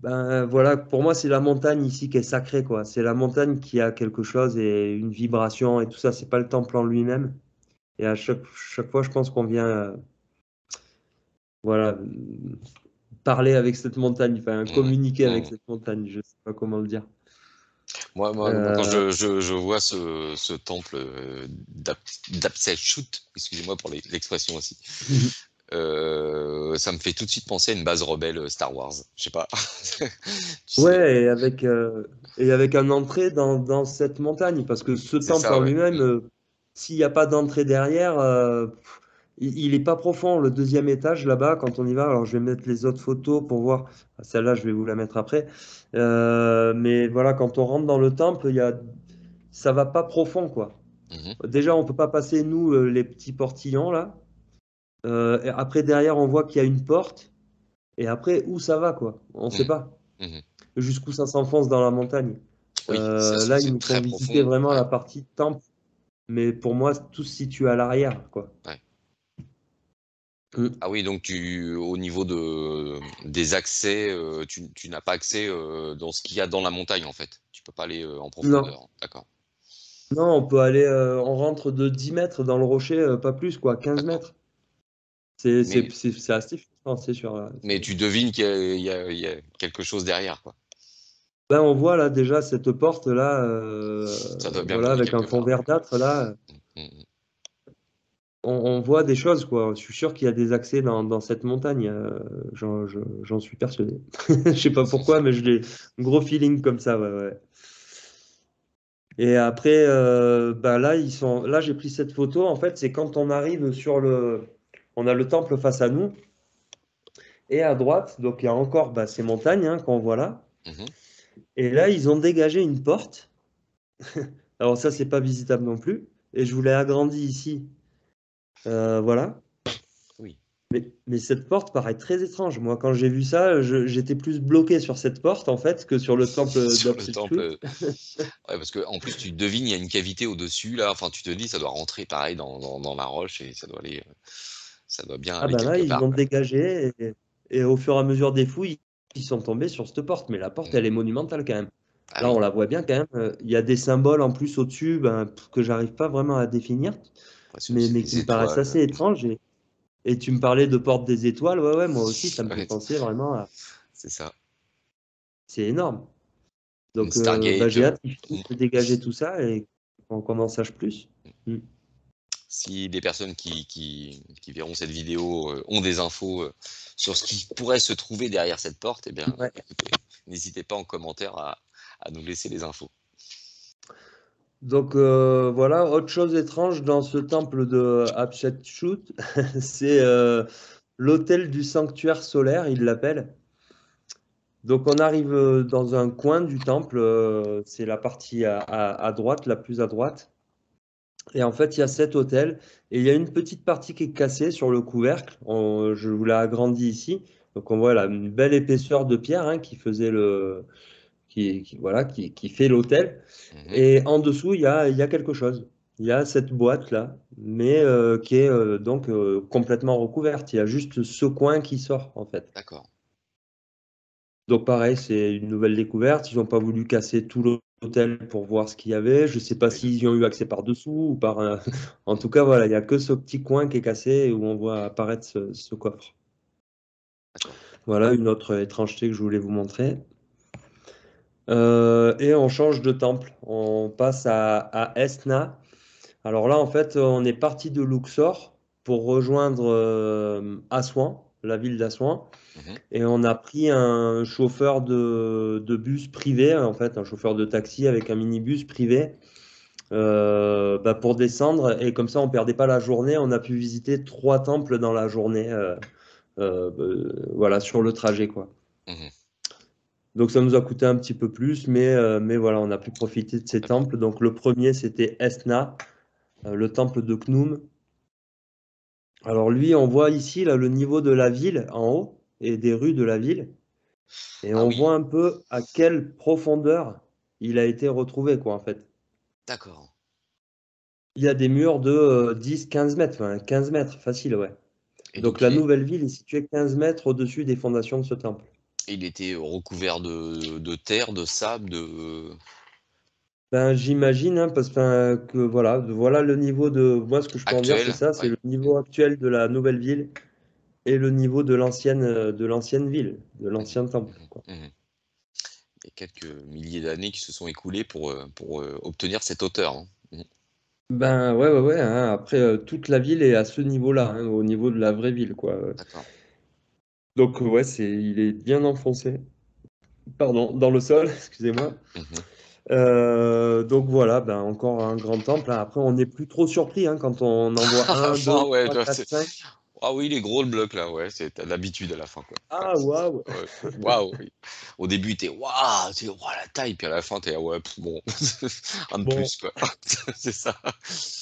ben voilà, pour moi, c'est la montagne ici qui est sacrée, quoi. C'est la montagne qui a quelque chose et une vibration et tout ça. C'est pas le temple en lui-même. Et à chaque fois, je pense qu'on vient, voilà, parler avec cette montagne, enfin, communiquer avec cette montagne. Je sais pas comment le dire. Moi, quand Euh, je vois ce temple d'Hatshepsut, excusez-moi pour l'expression aussi, ça me fait tout de suite penser à une base rebelle Star Wars. Je sais pas. Tu sais, Ouais, et avec un entrée dans cette montagne, parce que ce c'est temple ça, en ouais. lui-même, s'il n'y a pas d'entrée derrière, il est pas profond. Le deuxième étage là-bas, quand on y va, alors je vais mettre les autres photos pour voir. Celle-là, je vais vous la mettre après. Mais voilà, quand on rentre dans le temple, ça va pas profond, quoi. Mhm. Déjà, on peut pas passer, nous, les petits portillons là. Et après, derrière, on voit qu'il y a une porte. Et après, où ça va, quoi? On sait Mhm. pas Mhm. jusqu'où ça s'enfonce dans la montagne. Oui, ça se trouve Là, ils c'est nous font très visiter profond. vraiment Ouais, la partie temple, mais pour moi, tout se situe à l'arrière, quoi. ouais. Mm. Ah oui, donc au niveau des accès, tu n'as pas accès dans ce qu'il y a dans la montagne en fait. Tu peux pas aller en Non, profondeur. D'accord, non, on peut aller, on rentre de 10 mètres dans le rocher, pas plus, quoi, 15 d'accord. mètres. C'est c'est- Mais c'est- c'est assez flippant, c'est sûr. Là. tu devines qu'il y a, il y a quelque chose derrière, quoi. Ben, on voit là déjà cette porte là, Ça doit bien voilà, mener avec un quelque fond part. verdâtre là. Mhm. On voit des choses, quoi. Je suis sûr qu'il y a des accès dans cette montagne. J'en suis persuadé. Je sais pas pourquoi, mais je l'ai un gros feeling comme ça, ouais, ouais. Et après, bah là, là, j'ai pris cette photo. En fait, c'est quand on arrive on a le temple face à nous et à droite, donc il y a encore ces montagnes hein, qu'on voit là. Mhm. Et là, ils ont dégagé une porte. Alors ça, c'est pas visitable non plus. Et je voulais agrandir ici. Voilà. Oui. Mais cette porte paraît très étrange. Moi, quand j'ai vu ça, j'étais plus bloqué sur cette porte en fait que sur le temple Sur le temple. d'Hatshepsut. Ouais, parce que en plus tu devines, il y a une cavité au-dessus là. Enfin, tu te dis, ça doit rentrer pareil dans la roche et ça doit aller, ça doit bien Ah aller ben là, quelque ils part, ont quoi. dégagé et au fur et à mesure des fouilles, ils sont tombés sur cette porte. Mais la porte, Mhm. elle est monumentale quand même. Ah Là, oui. on la voit bien quand même. Il y a des symboles en plus au-dessus que j'arrive pas vraiment à définir, Ouais, mais c'est qui des me paraissent étoiles. assez étranges. Et tu me parlais de Porte des Étoiles, ouais, moi aussi, ça me fait Ouais, penser vraiment à... c'est ça. C'est énorme. Une Donc, Stargate. j'ai hâte qu'ils Mm. finissent de dégager tout ça et qu'on en sache plus. Mm. Si des personnes qui verront cette vidéo ont des infos sur ce qui pourrait se trouver derrière cette porte, eh bien, Ouais. écoutez, n'hésitez pas en commentaire à nous laisser les infos. Donc, voilà, autre chose étrange dans ce temple de Hatshepsut, c'est l'hôtel du sanctuaire solaire, il l'appelle. Donc, on arrive dans un coin du temple, c'est la partie à droite, la plus à droite. Et en fait, il y a 7 hôtels et il y a une petite partie qui est cassée sur le couvercle. Je vous l'ai agrandi ici. Donc, on voit là une belle épaisseur de pierre, hein, qui faisait voilà, qui fait l'hôtel. Mhm. Et en dessous, il y a quelque chose. Il y a cette boîte-là, mais qui est donc complètement recouverte. Il y a juste ce coin qui sort, en fait. D'accord. Donc pareil, c'est une nouvelle découverte. Ils n'ont pas voulu casser tout l'hôtel pour voir ce qu'il y avait. Je ne sais pas Oui, s'ils y ont eu accès par dessous ou par un... En tout cas, voilà, il n'y a que ce petit coin qui est cassé et où on voit apparaître ce coffre. d'accord. Voilà une autre étrangeté que je voulais vous montrer. Et on change de temple. On passe à Esna. Alors là, en fait, on est parti de Luxor pour rejoindre Assouan, la ville d'Assouan. Mhm. Et on a pris un chauffeur de bus privé, en fait, un chauffeur de taxi avec un minibus privé, bah, pour descendre. Et comme ça, on perdait pas la journée. On a pu visiter 3 temples dans la journée, voilà, sur le trajet, quoi. Mhm. Donc ça nous a coûté un petit peu plus, mais voilà, on a pu profiter de ces D'accord. temples. Donc le premier, c'était Esna, le temple de Khnum. Alors lui, on voit ici là, le niveau de la ville en haut et des rues de la ville. Et Ah on oui, voit un peu à quelle profondeur il a été retrouvé, quoi, en fait. d'accord. Il y a des murs de 10-15 mètres, enfin 15 mètres, facile, ouais. Et Donc donc la nouvelle ville est située 15 mètres au-dessus des fondations de ce temple. il était recouvert de terre, de sable, de. Ben, j'imagine, hein, parce que voilà le niveau de... Moi, ce que je peux en dire, c'est Actuel. ça, c'est Ouais. le niveau actuel de la nouvelle ville et le niveau de l'ancienne ville, de Mhm. l'ancien temple, Mhm. quoi. Mhm. Il y a quelques milliers d'années qui se sont écoulées pour obtenir cette hauteur, hein. Mhm. Ben ouais, hein. Après, toute la ville est à ce niveau-là, hein, au niveau de la vraie ville, quoi. D'accord. Donc ouais, il est bien enfoncé, pardon, dans le sol, excusez-moi. Mhm. Donc voilà, ben encore un grand temple, hein. Après, on n'est plus trop surpris, hein, quand on en voit À la un, fin, deux, ouais. trois, quatre, cinq. Ah oui, il est gros le bloc là, ouais. T'as l'habitude à la fin, quoi. Ouais, Ah waouh! ouais. Waouh, oui. Au début, t'es waouh, la taille, puis à la fin, t'es ah ouais, bon, un de Bon, plus, quoi. C'est ça.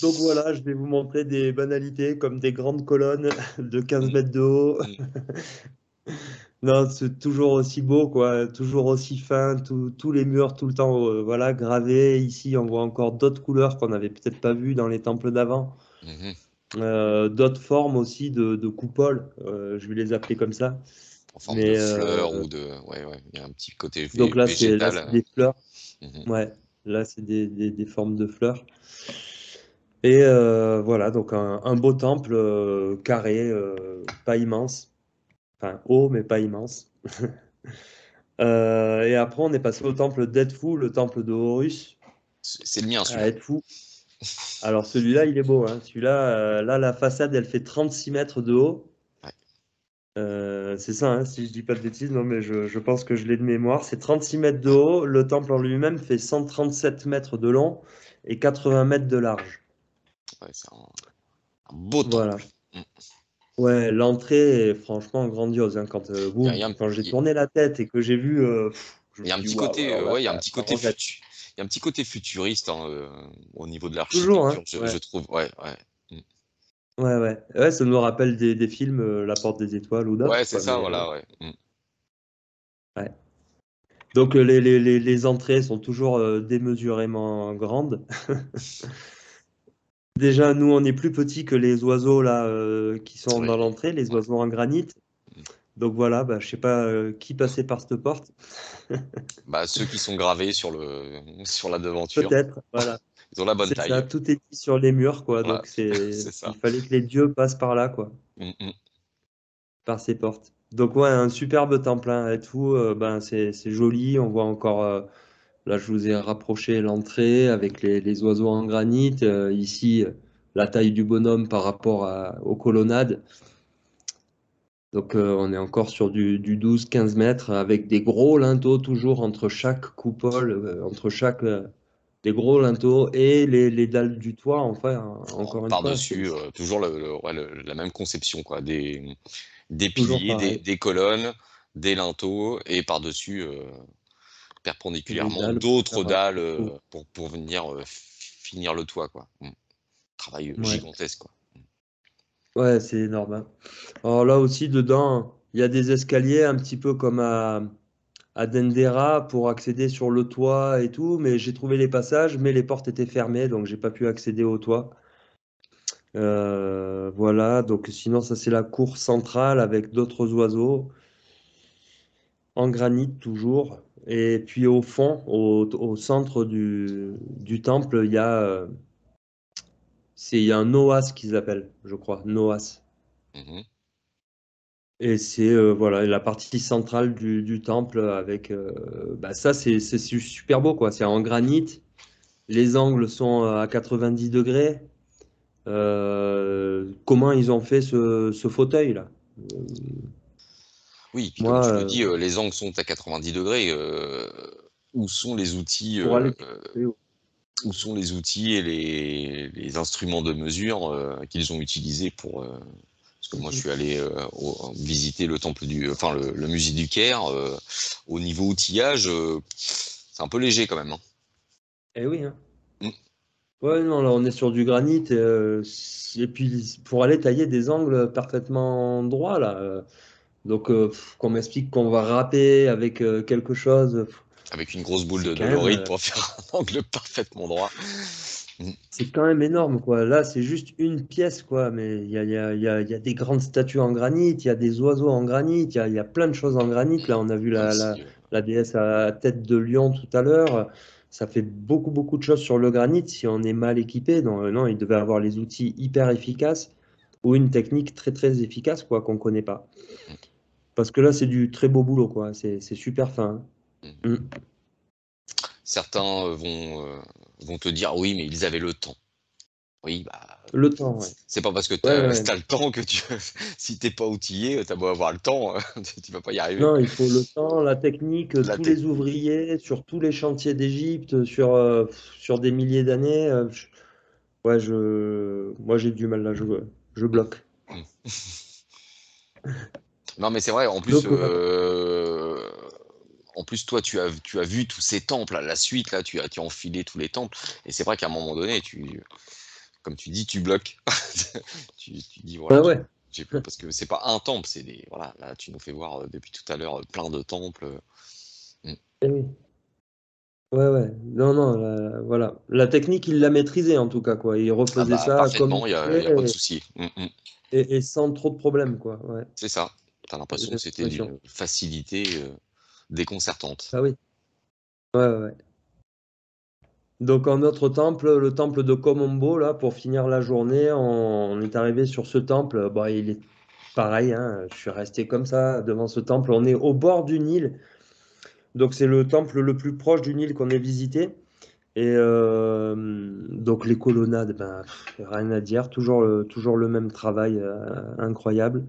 donc voilà, je vais vous montrer des banalités comme des grandes colonnes de 15 Mm, mètres de haut. mm, Non, c'est toujours aussi beau, quoi, toujours aussi fin, tous les murs tout le temps, voilà, gravés. Ici, on voit encore d'autres couleurs qu'on n'avait peut-être pas vues dans les temples d'avant. mhm. D'autres formes aussi de coupoles, je vais les appeler comme ça. En forme de Mais fleurs ou de. Ouais, ouais, il y a un petit côté donc là, végétal. c'est des fleurs. Mhm. Ouais, là, c'est des formes de fleurs. Et voilà, donc un beau temple carré, pas immense. Enfin, haut, mais pas immense. Et après, on est passé au temple d'Edfu, le temple de Horus C'est le mien, à celui-là. Edfu. Alors celui-là, il est beau, hein. Celui-là, là, la façade, elle fait 36 mètres de haut. Ouais. C'est ça, hein, si je dis pas de bêtises, non, mais je pense que je l'ai de mémoire. C'est 36 mètres de haut. Le temple en lui-même fait 137 mètres de long et 80 mètres de large. Ouais, c'est un beau Voilà. temple. Mm. Ouais, l'entrée est franchement grandiose, hein. Il y a, Quand j'ai il tourné la tête et que j'ai vu, je me y a un suis dit, petit waouh, côté, alors là, ouais, il y a un ça, petit ça côté rejette. il y a un petit côté futuriste, hein, au niveau de Toujours, hein. l'architecture, je Ouais. trouve. Ouais, ouais. Mm. Ouais, ça nous rappelle des films, La Porte des Étoiles ou Ouais, d'autres, c'est quoi. ça, Mais voilà, ouais. Mm. ouais. Donc les entrées sont toujours démesurément grandes. Déjà, nous, on est plus petits que les oiseaux là qui sont Oui, dans l'entrée, les ouais. oiseaux en granit. Mm. Donc voilà, bah, je sais pas qui passait par cette porte. Bah, ceux qui sont gravés sur la devanture. Peut-être, voilà. Ils ont la bonne C'est ça, taille. tout est dit sur les murs, quoi. Voilà, Donc c'est il ça. fallait que les dieux passent par là, quoi, Mm, mm. par ces portes. Donc ouais, un superbe temple hein, et tout. Ben c'est joli. On voit encore. Là, je vous ai rapproché l'entrée avec les oiseaux en granit. Ici, la taille du bonhomme par rapport aux colonnades. Donc on est encore sur du 12-15 mètres avec des gros linteaux toujours entre chaque coupole, entre chaque des gros linteaux et les dalles du toit. Enfin, encore une fois, c'est Par-dessus, toujours ouais, la même conception, quoi. Des toujours piliers, pareil. des colonnes, des linteaux, et par-dessus, Les perpendiculairement, dalles pour d'autres faire, dalles pour- pour venir finir le toit, quoi. Travail ouais, gigantesque, quoi. ouais, c'est énorme. Hein. Alors là aussi, dedans, il y a des escaliers un petit peu comme à Dendera pour accéder sur le toit et tout, mais j'ai trouvé les passages, mais les portes étaient fermées, donc j'ai pas pu accéder au toit. Voilà, donc sinon ça c'est la cour centrale avec d'autres oiseaux en granit toujours. Et puis au fond, au centre du temple, il y a un Noas qu'ils appellent, je crois, Noas. Mhm. Et c'est voilà la partie centrale du temple avec bah ça c'est super beau quoi. C'est en granit. Les angles sont à 90 degrés. Comment ils ont fait ce fauteuil là? Oui, puis comme Moi, tu le dis, les angles sont à 90 degrés. Où sont les outils, pour aller plus haut. où sont les outils et les instruments de mesure qu'ils ont utilisés pour. Parce que moi, je Mhm. suis allé visiter le temple enfin le musée du Caire. Au niveau outillage, c'est un peu léger quand même, hein. Eh oui, hein. Mm. Ouais, non, là on est sur du granit et puis pour aller tailler des angles parfaitement droits là. Donc qu'on m'explique qu'on va râper avec quelque chose, Avec une grosse boule c'est de quand même l'orite pour faire un angle parfaitement droit. Mm. c'est quand même énorme quoi. Là c'est juste une pièce quoi, mais il y a des grandes statues en granit, il y a des oiseaux en granit, il y a plein de choses en granit. Là on a vu Il y a aussi. la déesse à tête de lion tout à l'heure. Ça fait beaucoup de choses sur le granit si on est mal équipé. Donc, non, il devait avoir les outils hyper efficaces ou une technique très efficace quoi qu'on connaît pas. Mm, Parce que là c'est du très beau boulot quoi. C'est super fin. mm. Hein. Certains vont te dire oui, mais ils avaient le temps. Oui, bah, Le temps, ouais. c'est pas parce que Ouais, t'as ouais. as le temps que si t'es pas outillé, t'as beau avoir le temps, tu vas pas y arriver. Non, il faut le temps, la technique, La tous les technique. ouvriers, sur tous les chantiers d'Égypte, sur des milliers d'années. Ouais, moi j'ai du mal là, je Mm, bloque. mm. Non, mais c'est vrai. Donc, En plus, toi, tu as vu tous ces temples à la suite. Là, tu as enfilé tous les temples. Et c'est vrai qu'à un moment donné, comme tu dis, tu bloques. Tu dis ouais, voilà, ouais. parce que c'est pas un temple, c'est des voilà. Là, tu nous fais voir depuis tout à l'heure plein de temples. Mm. Eh oui. Ouais, ouais. Non, non, voilà. La technique, il l'a maîtrisée en tout cas, quoi. Il Ah refaisait bah ça comme il parfaitement, y a pas de fallait souci. et sans trop de problèmes, quoi. Ouais. C'est ça. T'as J'ai l'impression que c'était l'impression. d'une facilité déconcertante. Ah oui. Ouais, ouais, ouais. Donc, en notre temple, le temple de Komombo, là, pour finir la journée, on est arrivé sur ce temple. Bah, il est pareil, hein, je suis resté comme ça devant ce temple. On est au bord du Nil, donc c'est le temple le plus proche du Nil qu'on ait visité. Et donc les colonnades, ben, rien à dire, toujours le même travail incroyable.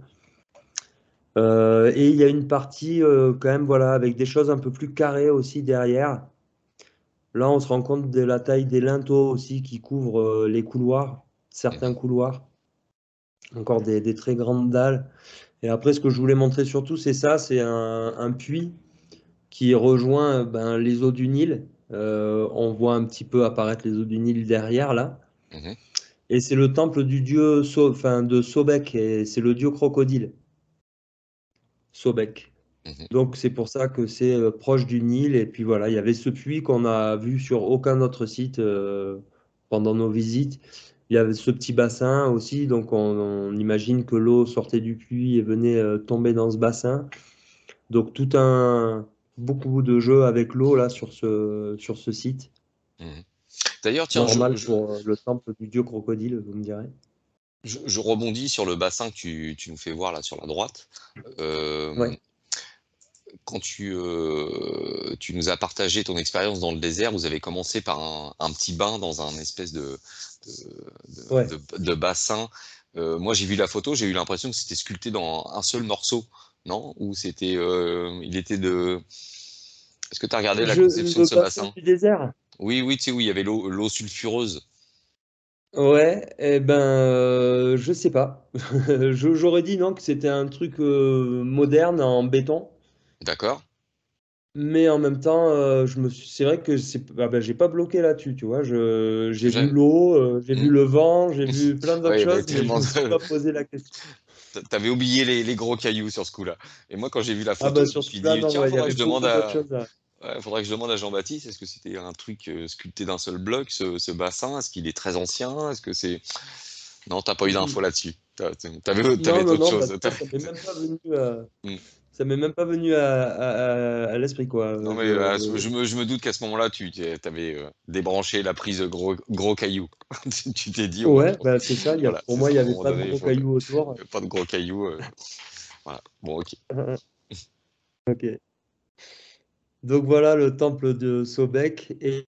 Et il y a une partie quand même, voilà, avec des choses un peu plus carrées aussi derrière. Là, on se rend compte de la taille des linteaux aussi qui couvrent les couloirs, certains Mhm. couloirs. Encore des très grandes dalles. Et après, ce que je voulais montrer surtout, c'est ça, c'est un puits qui rejoint ben, les eaux du Nil. On voit un petit peu apparaître les eaux du Nil derrière là. Mhm. Et c'est le temple du dieu enfin, de Sobek, et c'est le dieu crocodile, Sobek. Mhm. Donc c'est pour ça que c'est proche du Nil. Et puis voilà, il y avait ce puits qu'on a vu sur aucun autre site pendant nos visites. Il y avait ce petit bassin aussi, donc on imagine que l'eau sortait du puits et venait tomber dans ce bassin. Donc beaucoup de jeux avec l'eau là sur ce site. Mhm. D'ailleurs, tiens, Normal pour le temple du dieu crocodile, vous me direz. je rebondis sur le bassin que tu nous fais voir là sur la droite. Ouais. Quand tu nous as partagé ton expérience dans le désert, vous avez commencé par un petit bain dans un espèce Ouais. de bassin. Moi, j'ai vu la photo, j'ai eu l'impression que c'était sculpté dans un seul morceau, non? Ou c'était, il était de. Est-ce que tu as regardé la conception de Le ce bassin bassin? du désert? Oui, oui, tu sais où il y avait l'eau sulfureuse. Ouais, eh ben, je sais pas. J'aurais dit non que c'était un truc moderne en béton, D'accord? mais en même temps, c'est vrai que j'ai pas bloqué là-dessus, tu vois. Parce que J'ai vu l'eau, j'ai vu Hmm. le vent, j'ai vu plein d'autres Ouais, il y avait choses, mais je tellement me suis de. pas posé la question. T'avais oublié les gros cailloux sur ce coup-là. Et moi, quand j'ai vu la Ah bah photo, je me sur suis celui-là, dit, non, tiens, ouais, il y avait beaucoup d'autres choses à... faudrait que je demande à Jean-Baptiste, est-ce que c'était un truc sculpté d'un seul bloc, ce bassin? Est-ce qu'il est très ancien? Est-ce que c'est. Non, t'as pas eu Mm, d'infos mm. là-dessus. Non, T'avais non, d'autres non, bah, choses. ça m'est même pas venu, Hmm. ça m'est même pas venu à l'esprit, quoi. Non, mais je me doute qu'à ce moment-là, tu avais débranché la prise gros cailloux. Tu t'es dit, Ouais, bah, c'est ça. voilà, Pour c'est moi, ça, il à n'y un avait moment pas de donné, gros cailloux il autour. y a pas de gros cailloux. Voilà. Bon, ok. Ok. Donc voilà le temple de Sobek et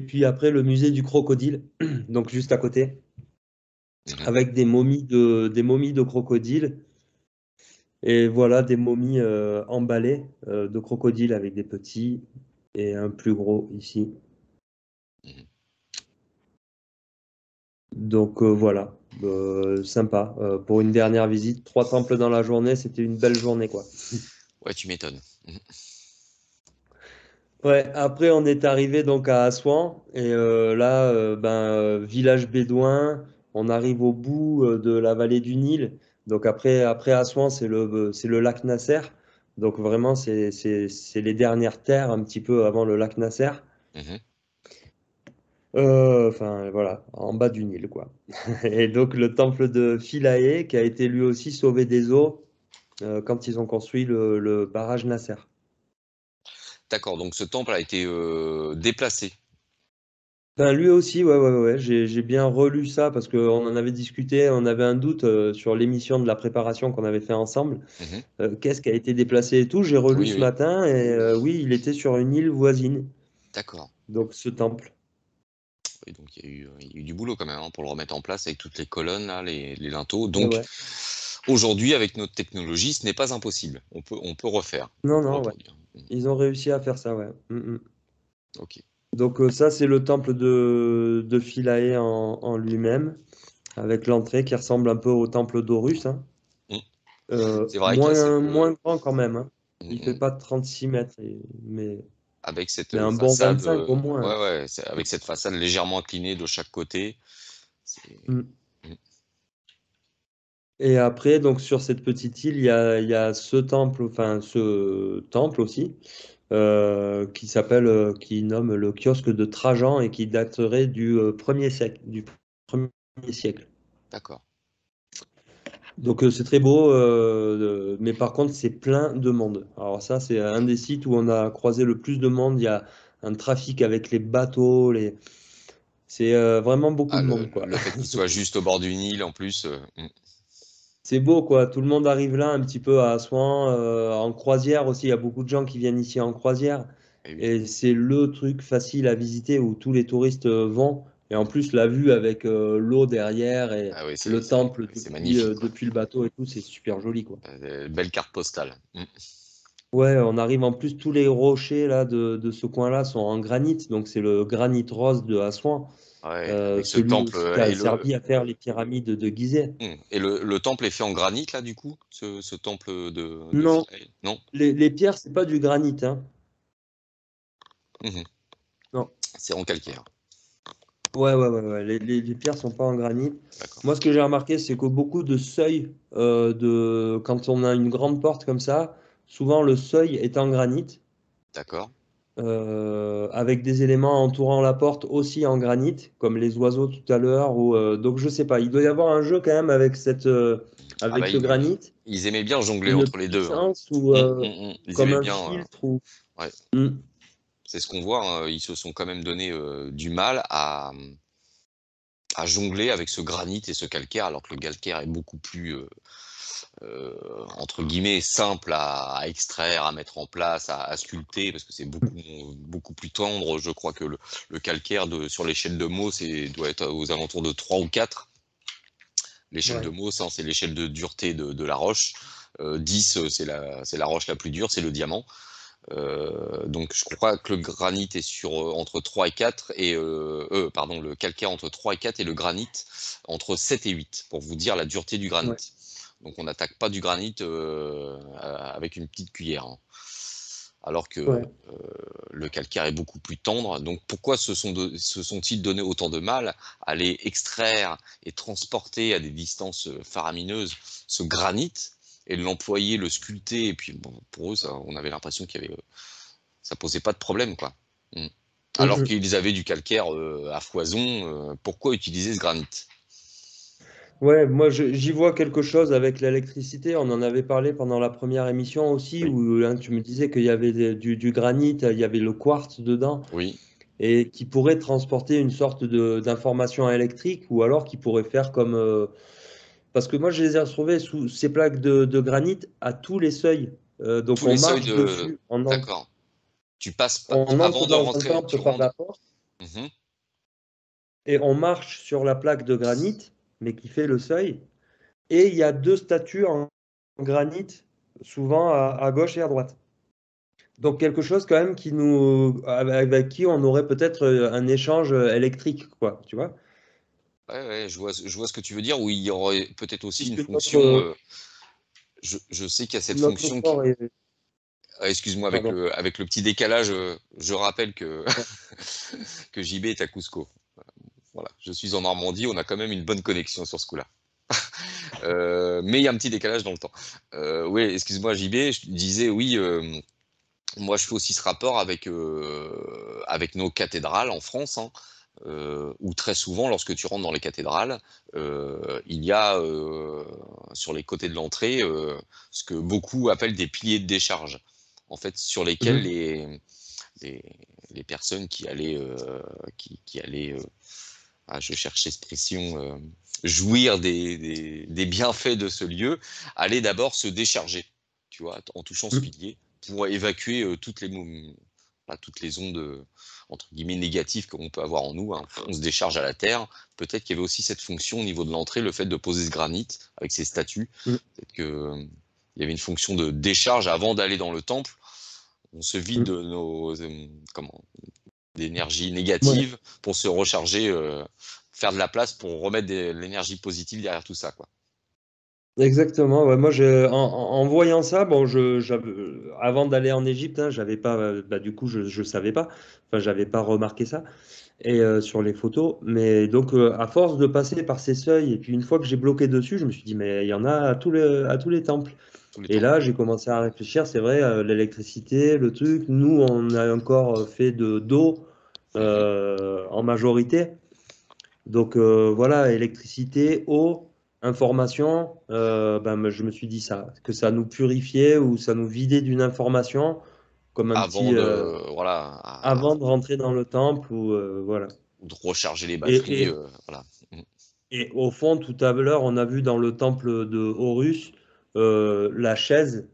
puis après le musée du crocodile, donc juste à côté, Mhm. avec des momies de crocodiles et voilà des momies emballées de crocodiles avec des petits et un plus gros ici. Mhm. Donc voilà, sympa. Pour une dernière visite, 3 temples dans la journée, c'était une belle journée quoi. Ouais, tu m'étonnes. Mhm. Ouais, après on est arrivé donc à Assouan et là village bédouin, on arrive au bout de la vallée du Nil. Donc après Assouan c'est le lac Nasser. Donc vraiment c'est les dernières terres un petit peu avant le lac Nasser. Mhm. Enfin voilà, en bas du Nil quoi. Et donc le temple de Philae qui a été lui aussi sauvé des eaux quand ils ont construit le barrage Nasser. D'accord, donc ce temple a été déplacé. Ben, lui aussi, ouais. J'ai bien relu ça parce qu'on en avait discuté, on avait un doute sur l'émission de la préparation qu'on avait fait ensemble. Mhm. Qu'est-ce qui a été déplacé et tout? J'ai relu Oui, ce oui, matin et oui, il était sur une île voisine, d'accord. donc ce temple. Oui, donc il y a eu du boulot quand même hein, pour le remettre en place avec toutes les colonnes, là, les linteaux. Ouais, Donc ouais. aujourd'hui, avec notre technologie, ce n'est pas impossible. On peut refaire, on Non, peut non, ouais. reproduire. Mhm. Ils ont réussi à faire ça, ouais. Mm. Ok. Donc ça, c'est le temple de Philae en lui-même, avec l'entrée qui ressemble un peu au temple d'Horus, hein. Mhm. C'est vrai qu'il y a Moins grand quand même, hein. Il fait Mhm. pas 36 mètres, Avec mais cette un bon façade, 25 au moins, hein. ouais, ouais, avec cette façade légèrement inclinée de chaque côté. c'est- Mm. Mhm. Et après, donc sur cette petite île, il y a ce temple, enfin ce temple aussi, qui nomme le kiosque de Trajan et qui daterait du premier siècle, premier siècle. D'accord. Donc c'est très beau, mais par contre c'est plein de monde. Alors ça, c'est un des sites où on a croisé le plus de monde. Il y a un trafic avec les bateaux, c'est vraiment beaucoup Ah, de monde, quoi. le fait qu'il soit juste au bord du Nil, en plus. C'est beau, quoi. Tout le monde arrive là un petit peu à Assouan, en croisière aussi. Il y a beaucoup de gens qui viennent ici en croisière. Eh oui. Et c'est le truc facile à visiter où tous les touristes vont. Et en plus, la vue avec l'eau derrière et Ah oui, le temple c'est magnifique, quoi. depuis le bateau et tout, c'est super joli, quoi. Belle carte postale. Ouais, on arrive en plus, tous les rochers là, de ce coin-là sont en granit. Donc c'est le granit rose de Assouan. Ouais, avec ce Celui temple aussi qui a servi à faire les pyramides de Gizeh. Et le temple est fait en granit, là, du coup, ce temple de Non, Philae? Non? les pierres, c'est pas du granit, hein. Mhm. Non. C'est en calcaire. Ouais. Les pierres sont pas en granit. D'accord. Moi, ce que j'ai remarqué, c'est que beaucoup de seuils, quand on a une grande porte comme ça, souvent le seuil est en granit, D'accord. avec des éléments entourant la porte aussi en granit, comme les oiseaux tout à l'heure. Donc, je sais pas, il doit y avoir un jeu quand même Ah avec bah, ce granit, ils aimaient bien jongler une entre les deux, hein. puissance ou Ils comme aimaient un bien. filtre. Ouais. Hmm. C'est ce qu'on voit, hein, ils se sont quand même donné, du mal à jongler avec ce granit et ce calcaire, alors que le calcaire est beaucoup plus, entre guillemets «simple» à extraire, à mettre en place, à sculpter, parce que c'est beaucoup plus tendre. Je crois que le calcaire sur l'échelle de Mohs, doit être aux alentours de 3 ou 4. L'échelle de Ouais. Mohs, hein, c'est l'échelle de dureté de la roche. 10, c'est la roche la plus dure, c'est le diamant. Donc je crois que le granit est sur entre 3 et 4 et pardon, le calcaire entre 3 et 4 et le granit entre 7 et 8, pour vous dire la dureté du granit. Ouais. Donc on n'attaque pas du granit avec une petite cuillère, hein. Alors que Ouais. le calcaire est beaucoup plus tendre. Donc pourquoi se sont-ils donné autant de mal à aller extraire et transporter à des distances faramineuses ce granit et l'employer, le sculpter, et puis bon, pour eux, ça, on avait l'impression ça posait pas de problème, quoi. Mm. Alors Mhm. qu'ils avaient du calcaire à foison, pourquoi utiliser ce granit? Ouais, moi j'y vois quelque chose avec l'électricité. On en avait parlé pendant la première émission aussi, Oui, où hein, tu me disais qu'il y avait du granit, il y avait le quartz dedans, oui, et qui pourrait transporter une sorte d'information électrique, ou alors qui pourrait faire comme... parce que moi je les ai retrouvés sous ces plaques de granit à tous les seuils. Donc tous on les seuils marche de... dessus, D'accord. Tu passes pas, on avant entre de dans un rentrer, tu temple par rentres. la porte, Mhm. et on marche sur la plaque de granit, mais qui fait le seuil. Et il y a deux statues en granit, souvent à gauche et à droite. Donc quelque chose quand même avec qui on aurait peut-être un échange électrique, quoi, tu vois? Ouais, ouais, je vois ce que tu veux dire, où il y aurait peut-être aussi une Puisque fonction, je sais qu'il y a cette notre fonction qui... corps est... Ah, excuse-moi, Pardon. avec le petit décalage, je rappelle que, Ouais. que JB est à Cusco. Voilà, je suis en Normandie, on a quand même une bonne connexion sur ce coup-là. Mais il y a un petit décalage dans le temps. Oui, excuse-moi JB, je disais oui, moi je fais aussi ce rapport avec nos cathédrales en France, hein, où très souvent, lorsque tu rentres dans les cathédrales, il y a sur les côtés de l'entrée ce que beaucoup appellent des piliers de décharge, en fait, sur lesquels Mhm. les, les personnes qui allaient je cherche l'expression, jouir des bienfaits de ce lieu, allaient d'abord se décharger, tu vois, en touchant ce Mhm. pilier, pour évacuer toutes les ondes, entre guillemets, négatives qu'on peut avoir en nous, hein. On se décharge à la terre. Peut-être qu'il y avait aussi cette fonction au niveau de l'entrée, le fait de poser ce granit avec ces statues. Mhm. Peut-être que, il y avait une fonction de décharge avant d'aller dans le temple. On se vide Mhm. de nos, comment, d'énergie Ouais. négative pour se recharger, faire de la place pour remettre l'énergie positive derrière tout ça, quoi. Exactement. Ouais, moi, en voyant ça, bon, avant d'aller en Égypte, hein, j'avais pas, bah, du coup, je savais pas. Enfin, j'avais pas remarqué ça. Et sur les photos. Mais donc, à force de passer par ces seuils, et puis une fois que j'ai bloqué dessus, je me suis dit, mais il y en a à tous les temples. Tous les Et temps. là, j'ai commencé à réfléchir, c'est vrai, l'électricité, le truc, nous, on a encore fait d'eau Mhm. en majorité. Donc voilà, électricité, eau, information, ben, je me suis dit ça, que ça nous purifiait ou ça nous vidait d'une information, comme un Avant petit, de, voilà, avant de rentrer dans le temple, ou voilà. de recharger les Et, batteries, et, voilà. Mhm. et au fond, tout à l'heure, on a vu dans le temple de Horus la chaise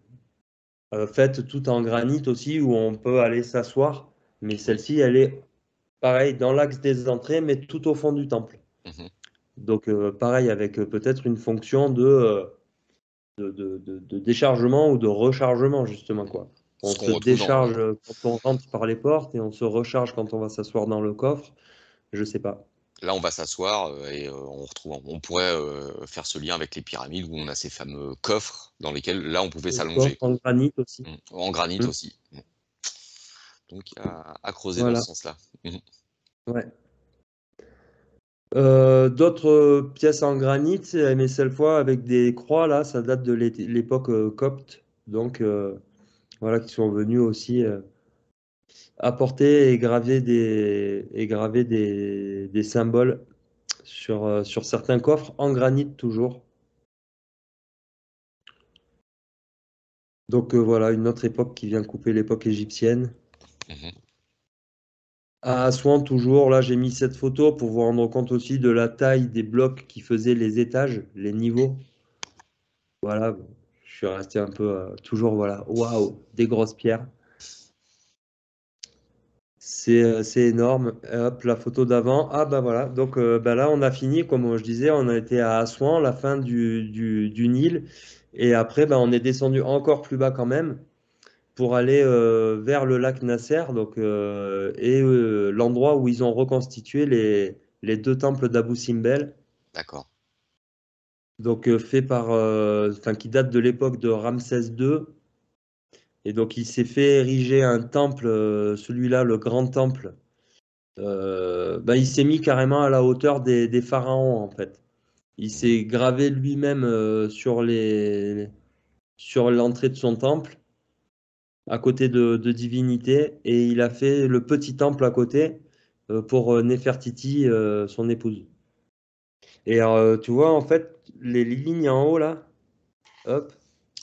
faite tout en granit aussi, où on peut aller s'asseoir. Mais Oui. celle-ci, elle est pareil dans l'axe des entrées, mais tout au fond du temple. Mhm. Donc pareil, avec peut-être une fonction de déchargement ou de rechargement, justement, Mhm. quoi. Ce On se qu'on retrouve dans, décharge quand on rentre par les portes et on se recharge quand on va s'asseoir dans le coffre. Je sais pas. là, on va s'asseoir et on pourrait faire ce lien avec les pyramides où on a ces fameux coffres dans lesquels, là, on pouvait Le s'allonger, coffre quoi. en granit aussi. En granit Mm. aussi. Donc, à creuser dans ce Voilà. sens-là. Mhm. Ouais. D'autres pièces en granit, mais cette fois avec des croix, là, ça date de l'époque copte. Donc, voilà, qui sont venus aussi apporter et graver des symboles sur certains coffres en granit toujours. Donc, voilà, une autre époque qui vient couper l'époque égyptienne. Mhm. À Assouan, toujours, là, j'ai mis cette photo pour vous rendre compte aussi de la taille des blocs qui faisaient les étages, les niveaux. Voilà, bon, je suis resté un peu, toujours, voilà, waouh, des grosses pierres. C'est énorme. Et hop, la photo d'avant. Ah bah voilà. Donc bah là, on a fini, comme je disais, on a été à Assouan, la fin du Nil. Et après, bah, on est descendu encore plus bas quand même pour aller vers le lac Nasser, donc, l'endroit où ils ont reconstitué les deux temples d'Abou Simbel, D'accord. donc fait par, enfin, qui date de l'époque de Ramsès II. Et donc il s'est fait ériger un temple, celui-là, le grand temple. Bah, il s'est mis carrément à la hauteur des pharaons, en fait. Il Mhm. s'est gravé lui-même sur l'entrée de son temple, à côté de divinités, et il a fait le petit temple à côté pour Néfertiti, son épouse. Et tu vois, en fait, les lignes en haut, là, hop,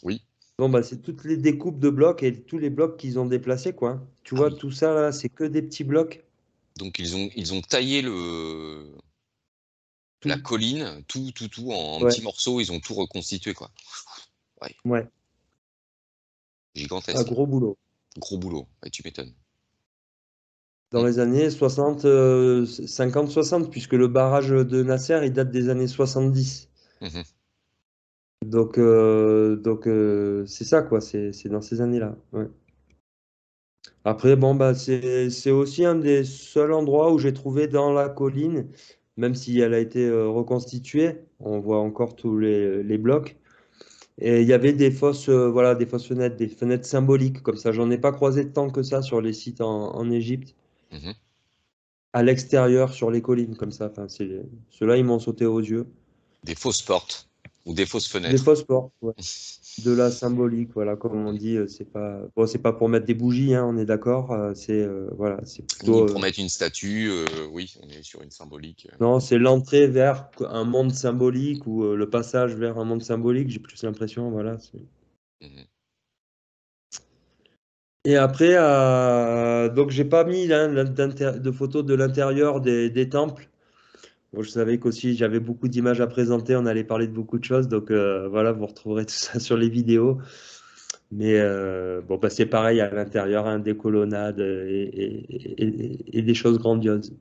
Oui. bon, bah, c'est toutes les découpes de blocs et tous les blocs qu'ils ont déplacés, quoi. Tu Ah vois, oui. tout ça, là, c'est que des petits blocs, Donc ils ont taillé la tout. colline, tout en Ouais, petits morceaux, ils ont tout reconstitué, quoi. Ouais, ouais, un gigantesque. gros boulot. Gros boulot, ouais, tu m'étonnes. Dans les années 60, 50-60, puisque le barrage de Nasser, il date des années 70. Mhm. Donc, c'est ça, quoi, c'est dans ces années-là. Ouais. Après, bon, bah, c'est aussi un des seuls endroits où j'ai trouvé dans la colline, même si elle a été reconstituée, on voit encore tous les blocs. Et il y avait des fausses, voilà, des fausses fenêtres, des fenêtres symboliques, comme ça. J'en ai pas croisé tant que ça sur les sites en Égypte. Mhm. À l'extérieur sur les collines comme ça. Enfin, ceux-là, ils m'ont sauté aux yeux. Des fausses portes ou des fausses Des fenêtres. fausses portes, ouais. De la symbolique, voilà, comme on dit, c'est pas bon, c'est pas pour mettre des bougies, hein, on est d'accord. C'est voilà, c'est Ni plutôt pour mettre une statue, oui, on est sur une symbolique. non, c'est l'entrée vers un monde symbolique ou le passage vers un monde symbolique. J'ai plus l'impression, voilà. Mhm. Et après, donc j'ai pas mis hein, de photos de l'intérieur des temples. Bon, je savais qu'aussi j'avais beaucoup d'images à présenter, on allait parler de beaucoup de choses, donc voilà, vous retrouverez tout ça sur les vidéos. Mais bon, bah, c'est pareil à l'intérieur, hein, des colonnades et des choses grandioses.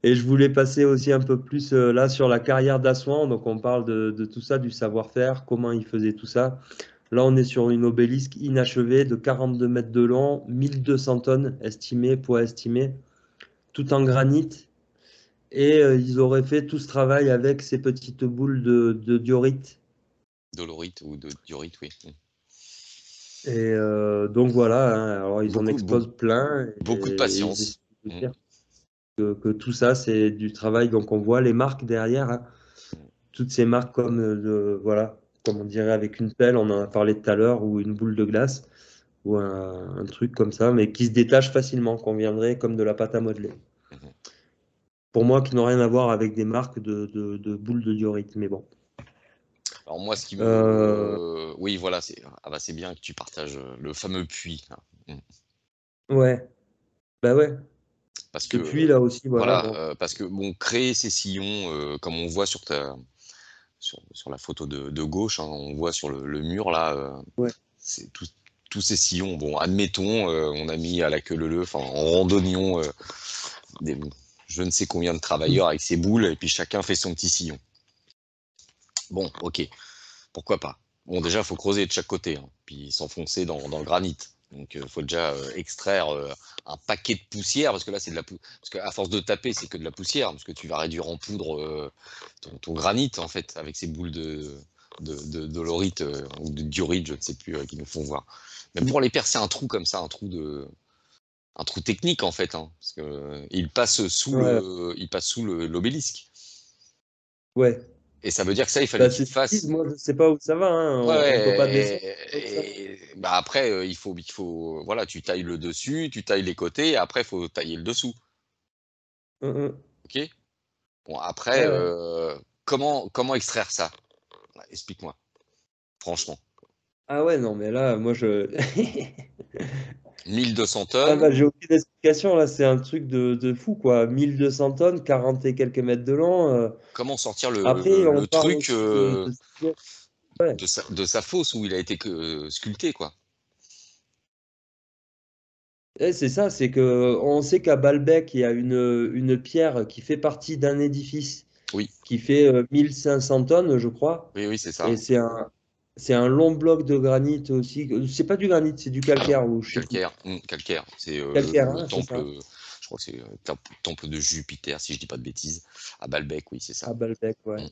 Et je voulais passer aussi un peu plus là sur la carrière d'Assouan, donc on parle de tout ça, du savoir-faire, comment il faisait tout ça. Là, on est sur une obélisque inachevée de 42 mètres de long, 1200 tonnes estimé, poids estimé, tout en granit. Et ils auraient fait tout ce travail avec ces petites boules de diorite. Dolorite ou de diorite, oui. Mhm. Et donc voilà, hein, alors ils en Beaucoup, beau- exposent plein beaucoup de et ils patience. essaient de Mhm. dire que tout ça, c'est du travail. Donc on voit les marques derrière, hein. Toutes ces marques comme, voilà, comme on dirait avec une pelle, on en a parlé tout à l'heure, ou une boule de glace, ou un truc comme ça, mais qui se détache facilement, qu'on viendrait comme de la pâte à modeler. Mhm. Pour moi, qui n'ont rien à voir avec des marques de boules de diorite, mais bon. Alors moi, ce qui Euh, me... Oui, voilà, ah bah, c'est bien que tu partages le fameux puits, hein. Mhm. ouais, bah ouais. Parce Ce que, puits là aussi, voilà, voilà, bon. parce que bon, créer ces sillons, comme on voit sur la photo de gauche, hein, on voit sur le mur là, Ouais. c'est tous ces sillons. Bon, admettons, on a mis à la queue leu, enfin en randonnion, des, je ne sais combien de travailleurs avec ses boules, et puis chacun fait son petit sillon. Bon, ok, pourquoi pas. Bon, déjà, il faut creuser de chaque côté, hein, puis s'enfoncer dans le granit. Donc, il faut déjà extraire un paquet de poussière, parce que là, c'est de la poussière. Parce qu'à force de taper, c'est que de la poussière, parce que tu vas réduire en poudre ton granit, en fait, avec ces boules de dolorite ou de diorite, je ne sais plus, qui nous font voir. Même pour les percer un trou comme ça, un trou technique, en fait, hein, parce que Ouais, il passe sous l'obélisque. ouais. Et ça veut dire que ça, il fallait Bah, qu'il c'est ce qu'ils disent, fasse. moi je sais pas où ça va, hein. Ouais, On peut pas descendre ouais, comme ça. bah après, voilà, tu tailles le dessus, tu tailles les côtés, et après, il faut tailler le dessous. Hum. Ok? Bon, après, Ouais, ouais. comment extraire ça? Ouais, explique-moi, franchement. Ah ouais, non, mais là, moi je. 1200 Ah tonnes. bah, j'ai aucune explication là, c'est un truc de fou quoi. 1200 tonnes, 40 et quelques mètres de long. Comment sortir Après, on le parle truc aussi ouais. de sa fosse où il a été sculpté, quoi. C'est ça, c'est que on sait qu'à Baalbek, il y a une pierre qui fait partie d'un édifice Oui, qui fait 1500 tonnes, je crois. oui, oui, c'est Et ça. c'est un long bloc de granit aussi. C'est pas du granit, c'est du calcaire ou je sais plus. Calcaire, calcaire. C'est Calcaire, le hein, c'est temple, ça, je crois que c'est temple de Jupiter, si je dis pas de bêtises, à Baalbek, oui, c'est ça. à Baalbek, ouais. Mm.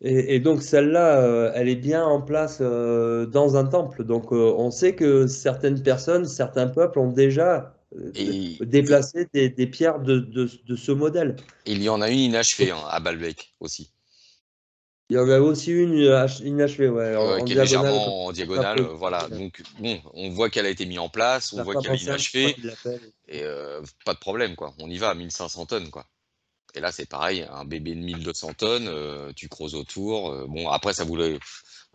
Et donc celle-là, elle est bien en place dans un temple. Donc on sait que certaines personnes, certains peuples ont déjà Et déplacé des pierres de ce modèle. il y en a une inachevée, Donc, hein, à Baalbek aussi. il y en a aussi une inachevée, ouais, en Qui est diagonale, comme légèrement en ça, diagonale, voilà. Donc bon, on voit qu'elle a été mise en place, on la voit femme qu'elle est enceinte, je crois inachevée, qu'il l'appelle. et pas de problème, quoi. On y va à 1500 tonnes, quoi. Et là, c'est pareil, un bébé de 1200 tonnes, tu creuses autour. Bon, après, ça voulait,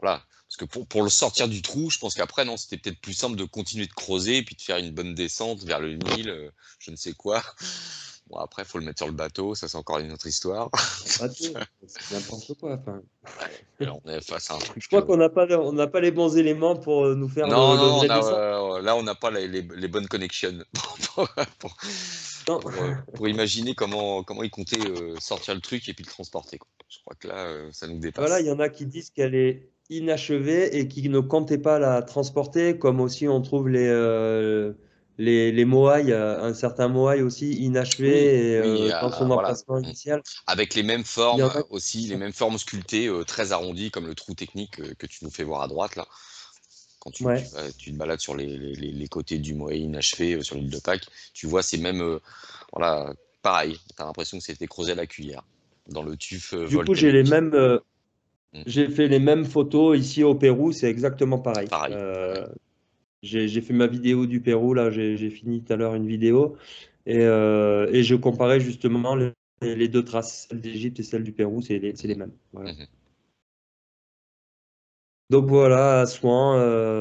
voilà. Parce que pour le sortir du trou, je pense qu'après, non, c'était peut-être plus simple de continuer de creuser et puis de faire une bonne descente vers le Nil, je ne sais quoi. Bon, après, il faut le mettre sur le bateau, ça, c'est encore une autre histoire. Bateau, c'est n'importe quoi. Enfin, Et là, on est face à un truc. je crois on n'a pas les bons éléments pour nous faire Non, le non, vrai dessin. là, on n'a pas les bonnes connexions pour, Non. pour imaginer comment ils comptaient sortir le truc et puis le transporter, quoi. Je crois que là, ça nous Voilà, il dépasse. y en a qui disent qu'elle est inachevée et qui ne comptaient pas la transporter, comme aussi on trouve les moailles, un certain moail aussi Oui, inachevé et, oui, dans son voilà. emplacement Mm. initial. Avec les mêmes Il y formes en a qui aussi, disent les ça. mêmes formes sculptées, très arrondies, comme le trou technique que tu nous fais voir à droite, là. Quand Ouais. tu te balades sur les côtés du Moët inachevé sur l'île de Pâques, tu vois ces mêmes, voilà, pareil, tu as l'impression que c'était creusé à la cuillère, dans le tuf Du coup, volcanique. Mm. j'ai fait les mêmes photos ici au Pérou, c'est exactement pareil. Pareil, ouais. J'ai fait ma vidéo du Pérou, là, j'ai fini tout à l'heure une vidéo et je comparais justement les deux traces, celle d'Égypte et celle du Pérou, c'est les Mhm, mêmes. Voilà. mhm. Donc voilà, à Souan,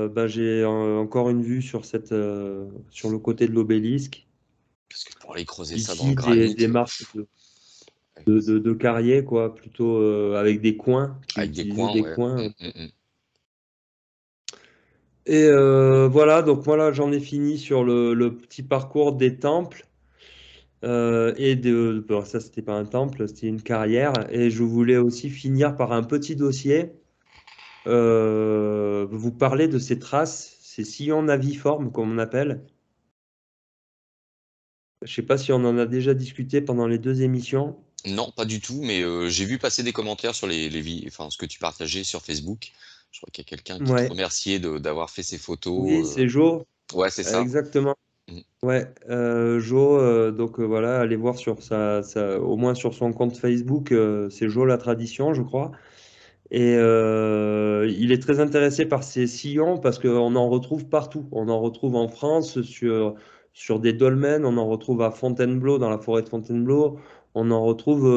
ben, j'ai encore une vue sur sur le côté de l'obélisque. Parce que pour aller creuser ça dans le Ici, granit, des marques de carrier, quoi, plutôt avec des coins, qui avec des utilisaient coins, des ouais. coins. Mm. Et voilà, donc voilà, j'en ai fini sur le petit parcours des temples. Bon, ça, c'était pas un temple, c'était une carrière. Et je voulais aussi finir par un petit dossier. Vous parler de ces traces, ces sillons naviformes, comme on appelle. Je sais pas si on en a déjà discuté pendant les deux émissions. Non, pas du tout, mais j'ai vu passer des commentaires sur enfin, ce que tu partageais sur Facebook. Je crois qu'il y a quelqu'un qui te Ouais, remerciait d'avoir fait ces oui, photos. c'est Jo, Ouais, c'est ça. exactement. Mm. Ouais, Jo, donc voilà, allez voir sur au moins sur son compte Facebook, c'est Jo la tradition, je crois. Et il est très intéressé par ces sillons parce qu'on en retrouve partout. On en retrouve en France sur des dolmens, on en retrouve à Fontainebleau, dans la forêt de Fontainebleau. On en retrouve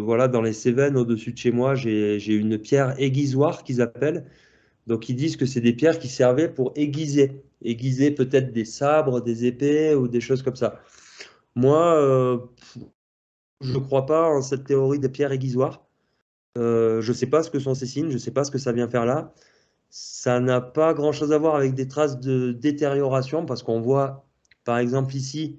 voilà, dans les Cévennes, au-dessus de chez moi. J'ai une pierre aiguisoire qu'ils appellent. Donc ils disent que c'est des pierres qui servaient pour aiguiser. Aiguiser peut-être des sabres, des épées ou des choses comme ça. Moi, je ne crois pas en cette théorie des pierres aiguisoires. Je ne sais pas ce que sont ces signes, je ne sais pas ce que ça vient faire là. Ça n'a pas grand-chose à voir avec des traces de détérioration parce qu'on voit, par exemple ici,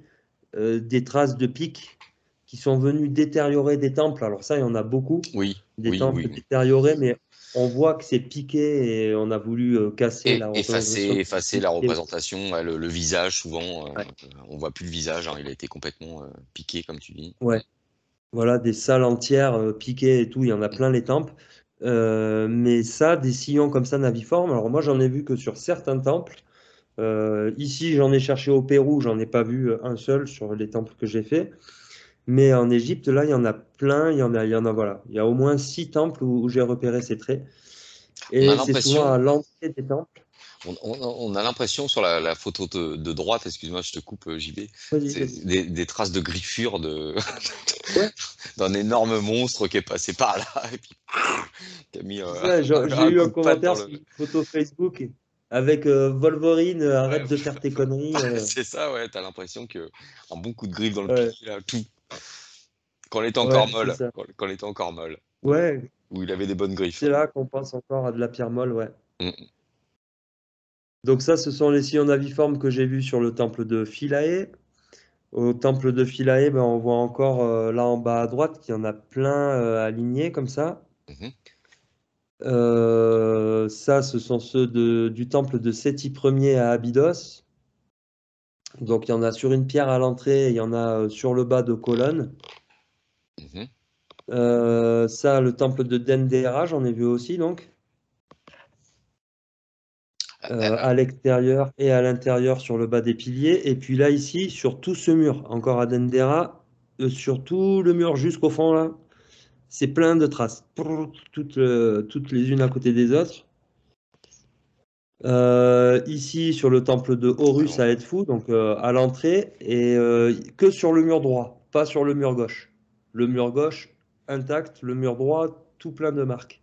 des traces de pics qui sont venus détériorer des temples. Alors ça, il y en a beaucoup, Oui, des oui, temples oui, oui. détériorés, mais on voit que c'est piqué et on a voulu casser Et la représentation du effacer la piqué. représentation, ouais, le visage, souvent, Ouais. on voit plus le visage, hein, il a été complètement piqué, comme tu dis. Ouais. Voilà, des salles entières piquées et tout, il y en a plein les temples. Mais ça, des sillons comme ça naviformes, alors moi j'en ai vu que sur certains temples. Ici, j'en ai cherché au Pérou, j'en ai pas vu un seul sur les temples que j'ai fait. Mais en Égypte, là, il y en a plein, il y en a, voilà. Il y a au moins 6 temples où j'ai repéré ces traits. On a Et c'est souvent l'impression, à l'entrée des temples. on a l'impression sur la photo de droite, excuse-moi, je te coupe, JB, Vas-y, c'est vas-y. des traces de griffures Ouais, d'un énorme monstre qui est passé par là et puis qui a mis c'est ça, j'ai un eu coup un de patte commentaire dans le. sur une photo Facebook. avec Wolverine, Ouais, arrête de faire tes conneries. c'est ça, ouais. T'as l'impression que un bon coup de griffe dans le Ouais, pied, là, tout. Quand elle était encore ouais, c'est molle. ça. Quand elle était encore molle. Ouais, Où il avait des bonnes griffes. c'est là qu'on pense encore à de la pierre molle, ouais. Mm. Donc ça, ce sont les sillons naviformes que j'ai vus sur le temple de Philae. Au temple de Philae, ben, on voit encore là en bas à droite qu'il y en a plein alignés comme ça. Mhm. Ça, ce sont ceux du temple de Séti Ier à Abydos. Donc il y en a sur une pierre à l'entrée, et il y en a sur le bas de colonnes. Mhm. Ça, le temple de Dendera, j'en ai vu aussi donc. À l'extérieur et à l'intérieur sur le bas des piliers. Et puis là, ici, sur tout ce mur, encore à Dendera, sur tout le mur jusqu'au fond là, c'est plein de traces, toutes les unes à côté des autres. Ici, sur le temple de Horus à Edfu, donc à l'entrée, et que sur le mur droit, pas sur le mur gauche. Le mur gauche, intact, le mur droit, tout plein de marques.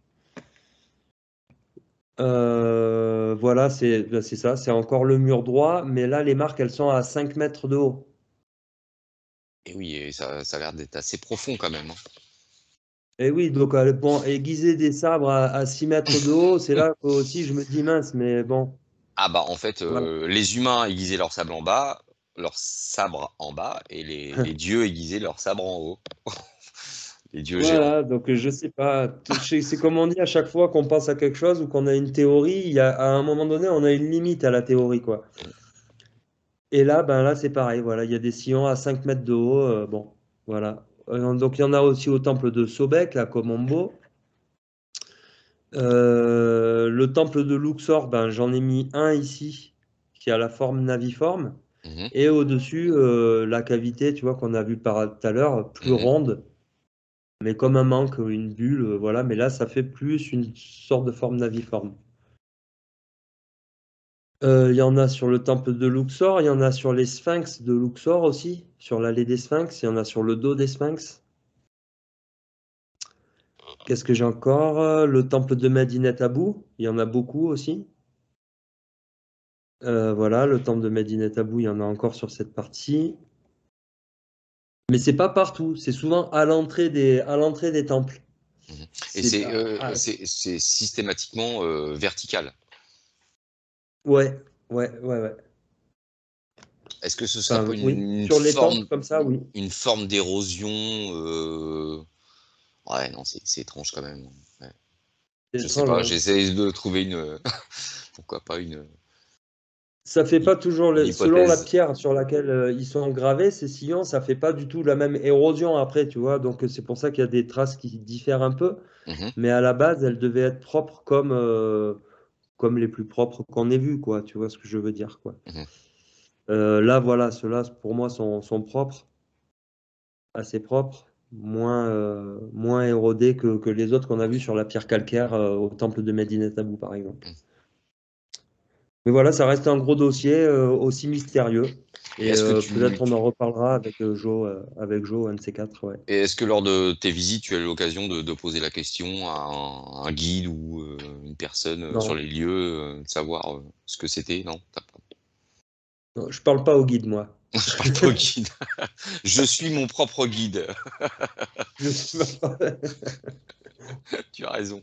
Voilà, c'est ça, c'est encore le mur droit, mais là, les marques, elles sont à 5 mètres de haut. Et oui, et ça a l'air d'être assez profond quand même, hein. Et oui, donc bon, aiguiser des sabres à 6 mètres de haut, c'est là que aussi je me dis mince, mais bon, Ah bah en fait, voilà. les humains aiguisaient leur sable en bas, leur sabre en bas, et les dieux aiguisaient leur sabre en haut. Les dieux géants. Voilà, donc je sais pas, c'est comme on dit à chaque fois qu'on pense à quelque chose ou qu'on a une théorie, à un moment donné, on a une limite à la théorie, quoi. Et là, ben là, c'est pareil, voilà, il y a des sillons à 5 mètres de haut, bon, voilà. Donc il y en a aussi au temple de Sobek, à Komombo. Le temple de Luxor, ben, j'en ai mis un ici, qui a la forme naviforme. Mhm, Et au-dessus, la cavité, tu vois, qu'on a vu tout à l'heure, plus mhm. ronde, mais comme un manque, une bulle, voilà. Mais là, ça fait plus une sorte de forme naviforme. Il y en a sur le temple de Luxor, il y en a sur les sphinx de Luxor aussi, sur l'allée des sphinx, il y en a sur le dos des sphinx. Qu'est-ce que j'ai encore? Le temple de Medinet Abou, il y en a beaucoup aussi. Voilà, le temple de Medinet Abou, il y en a encore sur cette partie. Mais c'est pas partout, c'est souvent à l'entrée des temples. Mhm. Et C'est c'est systématiquement vertical. ouais, ouais, ouais, ouais. Est-ce que ce serait Enfin, pas oui, sur les temples comme ça, oui. une forme d'érosion Ouais, non, c'est étrange quand même. Ouais. C'est Je sais étrange, pas, ouais. j'essaie de trouver pourquoi pas Ça fait pas toujours, une selon la hypothèse. pierre sur laquelle ils sont gravés, ces sillons, ça fait pas du tout la même érosion après, tu vois. Donc c'est pour ça qu'il y a des traces qui diffèrent un peu. Mhm, Mais à la base, elles devaient être propres comme les plus propres qu'on ait vues, quoi. Tu vois ce que je veux dire, quoi. mhm. Là, voilà, ceux-là, pour moi, sont propres, assez propres, moins érodés que les autres qu'on a vus sur la pierre calcaire au temple de Medinet Abou, par exemple. Mais voilà, ça reste un gros dossier aussi mystérieux. Et Et peut-être on en reparlera avec Joe, un de ces quatre, ouais. et est-ce que lors de tes visites, tu as eu l'occasion de poser la question à un guide ou une personne sur Non, les lieux, de savoir ce que c'était? Non, non, je parle pas au guide, moi. je parle pas au guide. Je suis mon propre guide. Je suis pas- Tu as raison.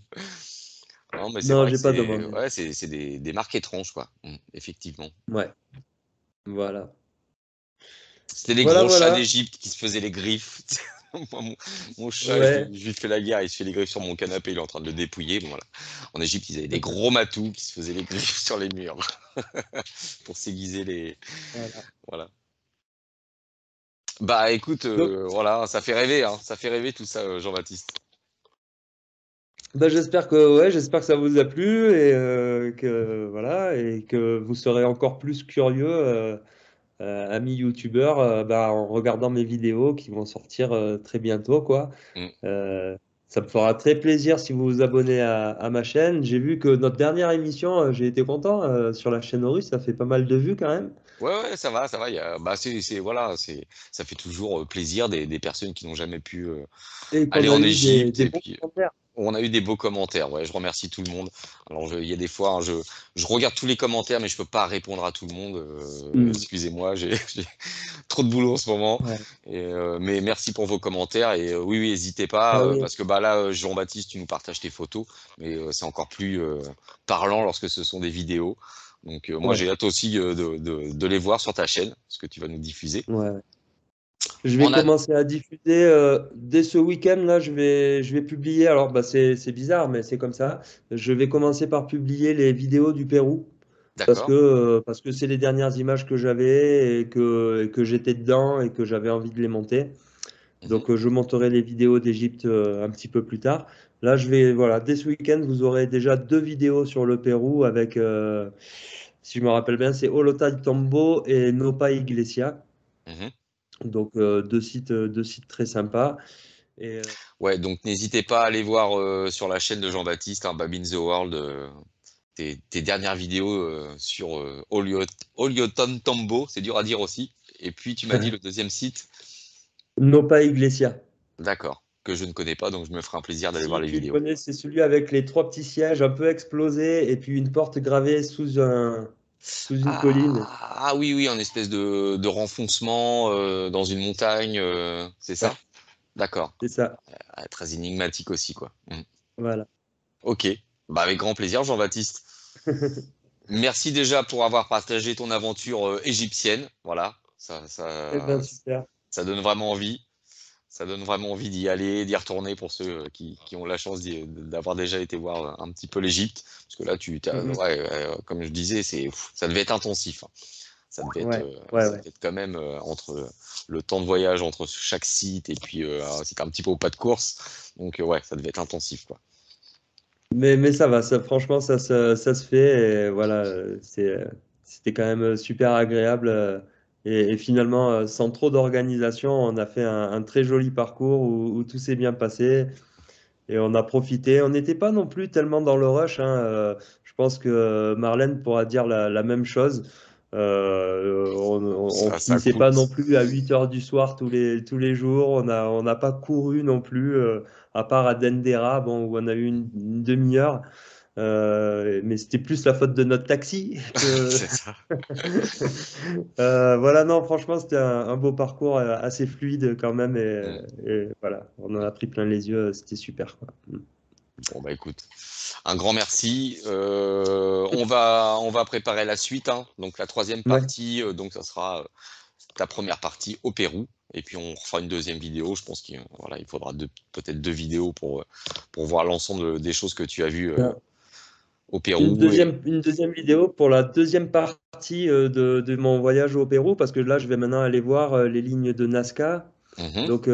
Non, mais c'est Non, vrai que j'ai pas demandé. c'est des marques étranges, quoi. Effectivement. Ouais, voilà. C'était les Voilà, gros chats voilà. d'Égypte qui se faisaient les griffes. Moi, mon chat, Ouais. je lui fais la guerre, il se fait les griffes sur mon canapé, il est en train de le dépouiller. Bon, voilà. En Égypte, ils avaient des gros matous qui se faisaient les griffes sur les murs pour s'aiguiser les. Voilà. Voilà. Bah écoute, Donc, voilà, ça fait rêver, hein. Ça fait rêver tout ça, Jean-Baptiste. ben, j'espère que ça vous a plu et que voilà et que vous serez encore plus curieux, amis youtubeurs, en regardant mes vidéos qui vont sortir très bientôt, quoi. Mm. Euh, Ça me fera très plaisir si vous vous abonnez à ma chaîne. J'ai vu que notre dernière émission, j'ai été content sur la chaîne Horus, ça fait pas mal de vues quand même. Ouais, ouais, ça va, ça va. Bah, voilà, ça fait toujours plaisir des personnes qui n'ont jamais pu Et qu'on aller a en eu Égypte des et bons puis commentaires. On a eu des beaux commentaires, ouais, je remercie tout le monde. Alors, il y a des fois, hein, je regarde tous les commentaires, mais je peux pas répondre à tout le monde. Mm. Excusez-moi, j'ai trop de boulot en ce moment. Ouais. Mais merci pour vos commentaires. Et oui, oui, n'hésitez Ah pas, oui, parce que bah, là, Jean-Baptiste, tu nous partages tes photos, mais c'est encore plus parlant lorsque ce sont des vidéos. Donc, moi, ouais, j'ai hâte aussi de les voir sur ta chaîne, ce que tu vas nous diffuser. ouais. Je vais On a... commencer à diffuser dès ce week-end. Là, je vais publier. Alors, bah, c'est bizarre, mais c'est comme ça. Je vais commencer par publier les vidéos du Pérou D'accord. parce que c'est les dernières images que j'avais et que j'étais dedans et que j'avais envie de les monter. Mhm. Donc, je monterai les vidéos d'Égypte un petit peu plus tard. Là, voilà, dès ce week-end, vous aurez déjà 2 vidéos sur le Pérou avec, si je me rappelle bien, c'est Olota Tombo et Nopa Iglesia. Mhm. Donc, deux sites très sympas. Et, Ouais, donc n'hésitez pas à aller voir sur la chaîne de Jean-Baptiste, hein, Babin the World, tes dernières vidéos sur Olioton Tombo, c'est dur à dire aussi. Et puis tu m'as dit le deuxième site, Nopa Iglesia. d'accord, que je ne connais pas, donc je me ferai un plaisir d'aller voir Si les tu le vidéos. connais, c'est celui avec les 3 petits sièges un peu explosés et puis une porte gravée sous une colline. Ah oui, oui, un espèce de renfoncement dans une montagne, c'est ça? Ouais, D'accord. c'est ça. Ah, très énigmatique aussi, quoi. Voilà. Ok, bah, avec grand plaisir, Jean-Baptiste. Merci déjà pour avoir partagé ton aventure égyptienne. Voilà, Eh ben, super. ça donne vraiment envie. Ça donne vraiment envie d'y aller, d'y retourner pour ceux qui ont la chance d'avoir déjà été voir un petit peu l'Égypte. Parce que là, Mhm. ouais, comme je disais, ça devait être intensif, hein. Ouais, ouais, Ça ouais. devait être quand même entre le temps de voyage entre chaque site et puis c'est un petit peu au pas de course. Donc ouais, ça devait être intensif, quoi. Mais ça va, franchement, ça se fait. Et voilà, c'était quand même super agréable. Et finalement, sans trop d'organisation, on a fait un très joli parcours où tout s'est bien passé. Et on a profité. On n'était pas non plus tellement dans le rush, hein. Je pense que Marlène pourra dire la même chose. On Ça finissait coule. pas non plus à 8 heures du soir tous les jours. On n'a pas couru non plus, à part à Dendera, bon, où on a eu une demi-heure. Mais c'était plus la faute de notre taxi que. C'est ça. Voilà, non, franchement, c'était un beau parcours assez fluide quand même. Mm. Et voilà, on en a pris plein les yeux. C'était super, quoi. Bon bah écoute, un grand merci. On va préparer la suite, hein. Donc la troisième Ouais. partie, donc ça sera ta première partie au Pérou. Et puis on refera une deuxième vidéo. Je pense voilà, il faudra peut-être 2 vidéos pour voir l'ensemble des choses que tu as vues au Pérou. Une deuxième vidéo pour la deuxième partie de mon voyage au Pérou, parce que là, je vais maintenant aller voir les lignes de Nazca. Mhm. Donc,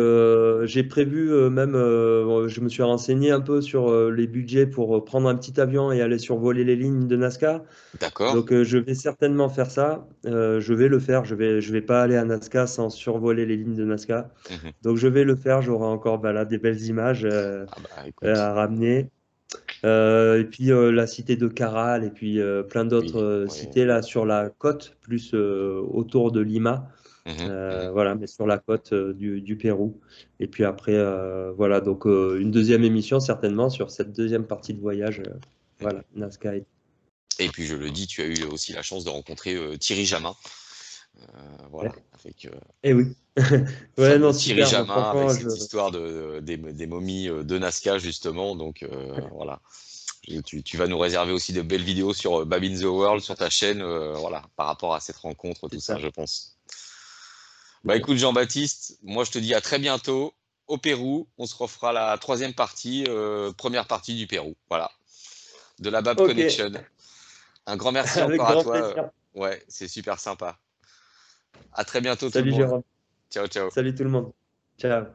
j'ai prévu je me suis renseigné un peu sur les budgets pour prendre un petit avion et aller survoler les lignes de Nazca. D'accord. Donc, je vais certainement faire ça. Je vais le faire. Je vais pas aller à Nazca sans survoler les lignes de Nazca. Mhm. Donc, je vais le faire. J'aurai encore bah, là, des belles images Ah bah écoute, à ramener. Et puis la cité de Caral et puis plein d'autres oui, oui. cités là sur la côte, plus autour de Lima. Mhm. Mhm. Voilà, mais sur la côte du Pérou. Et puis après, voilà, donc une deuxième émission certainement sur cette deuxième partie de voyage. Mhm. Voilà, Nazca. Et puis je le dis, tu as eu aussi la chance de rencontrer Thierry Jamin. Voilà, avec Eh oui. Ouais, fameux non, Thierry super. Jamin avec Franchement, cette histoire des momies de Nazca justement. Donc voilà, tu vas nous réserver aussi de belles vidéos sur Babin the World sur ta chaîne, voilà, par rapport à cette rencontre, tout c'est ça, ça. je pense. Bah écoute Jean-Baptiste, moi je te dis à très bientôt au Pérou. On se refera la troisième partie, première partie du Pérou. Voilà, de la Bab Ok, Connection. Un grand merci avec encore à grand toi. plaisir. Ouais, c'est super sympa. À très bientôt tout le Salut monde. Jérôme. Ciao, ciao. Salut tout le monde. Ciao.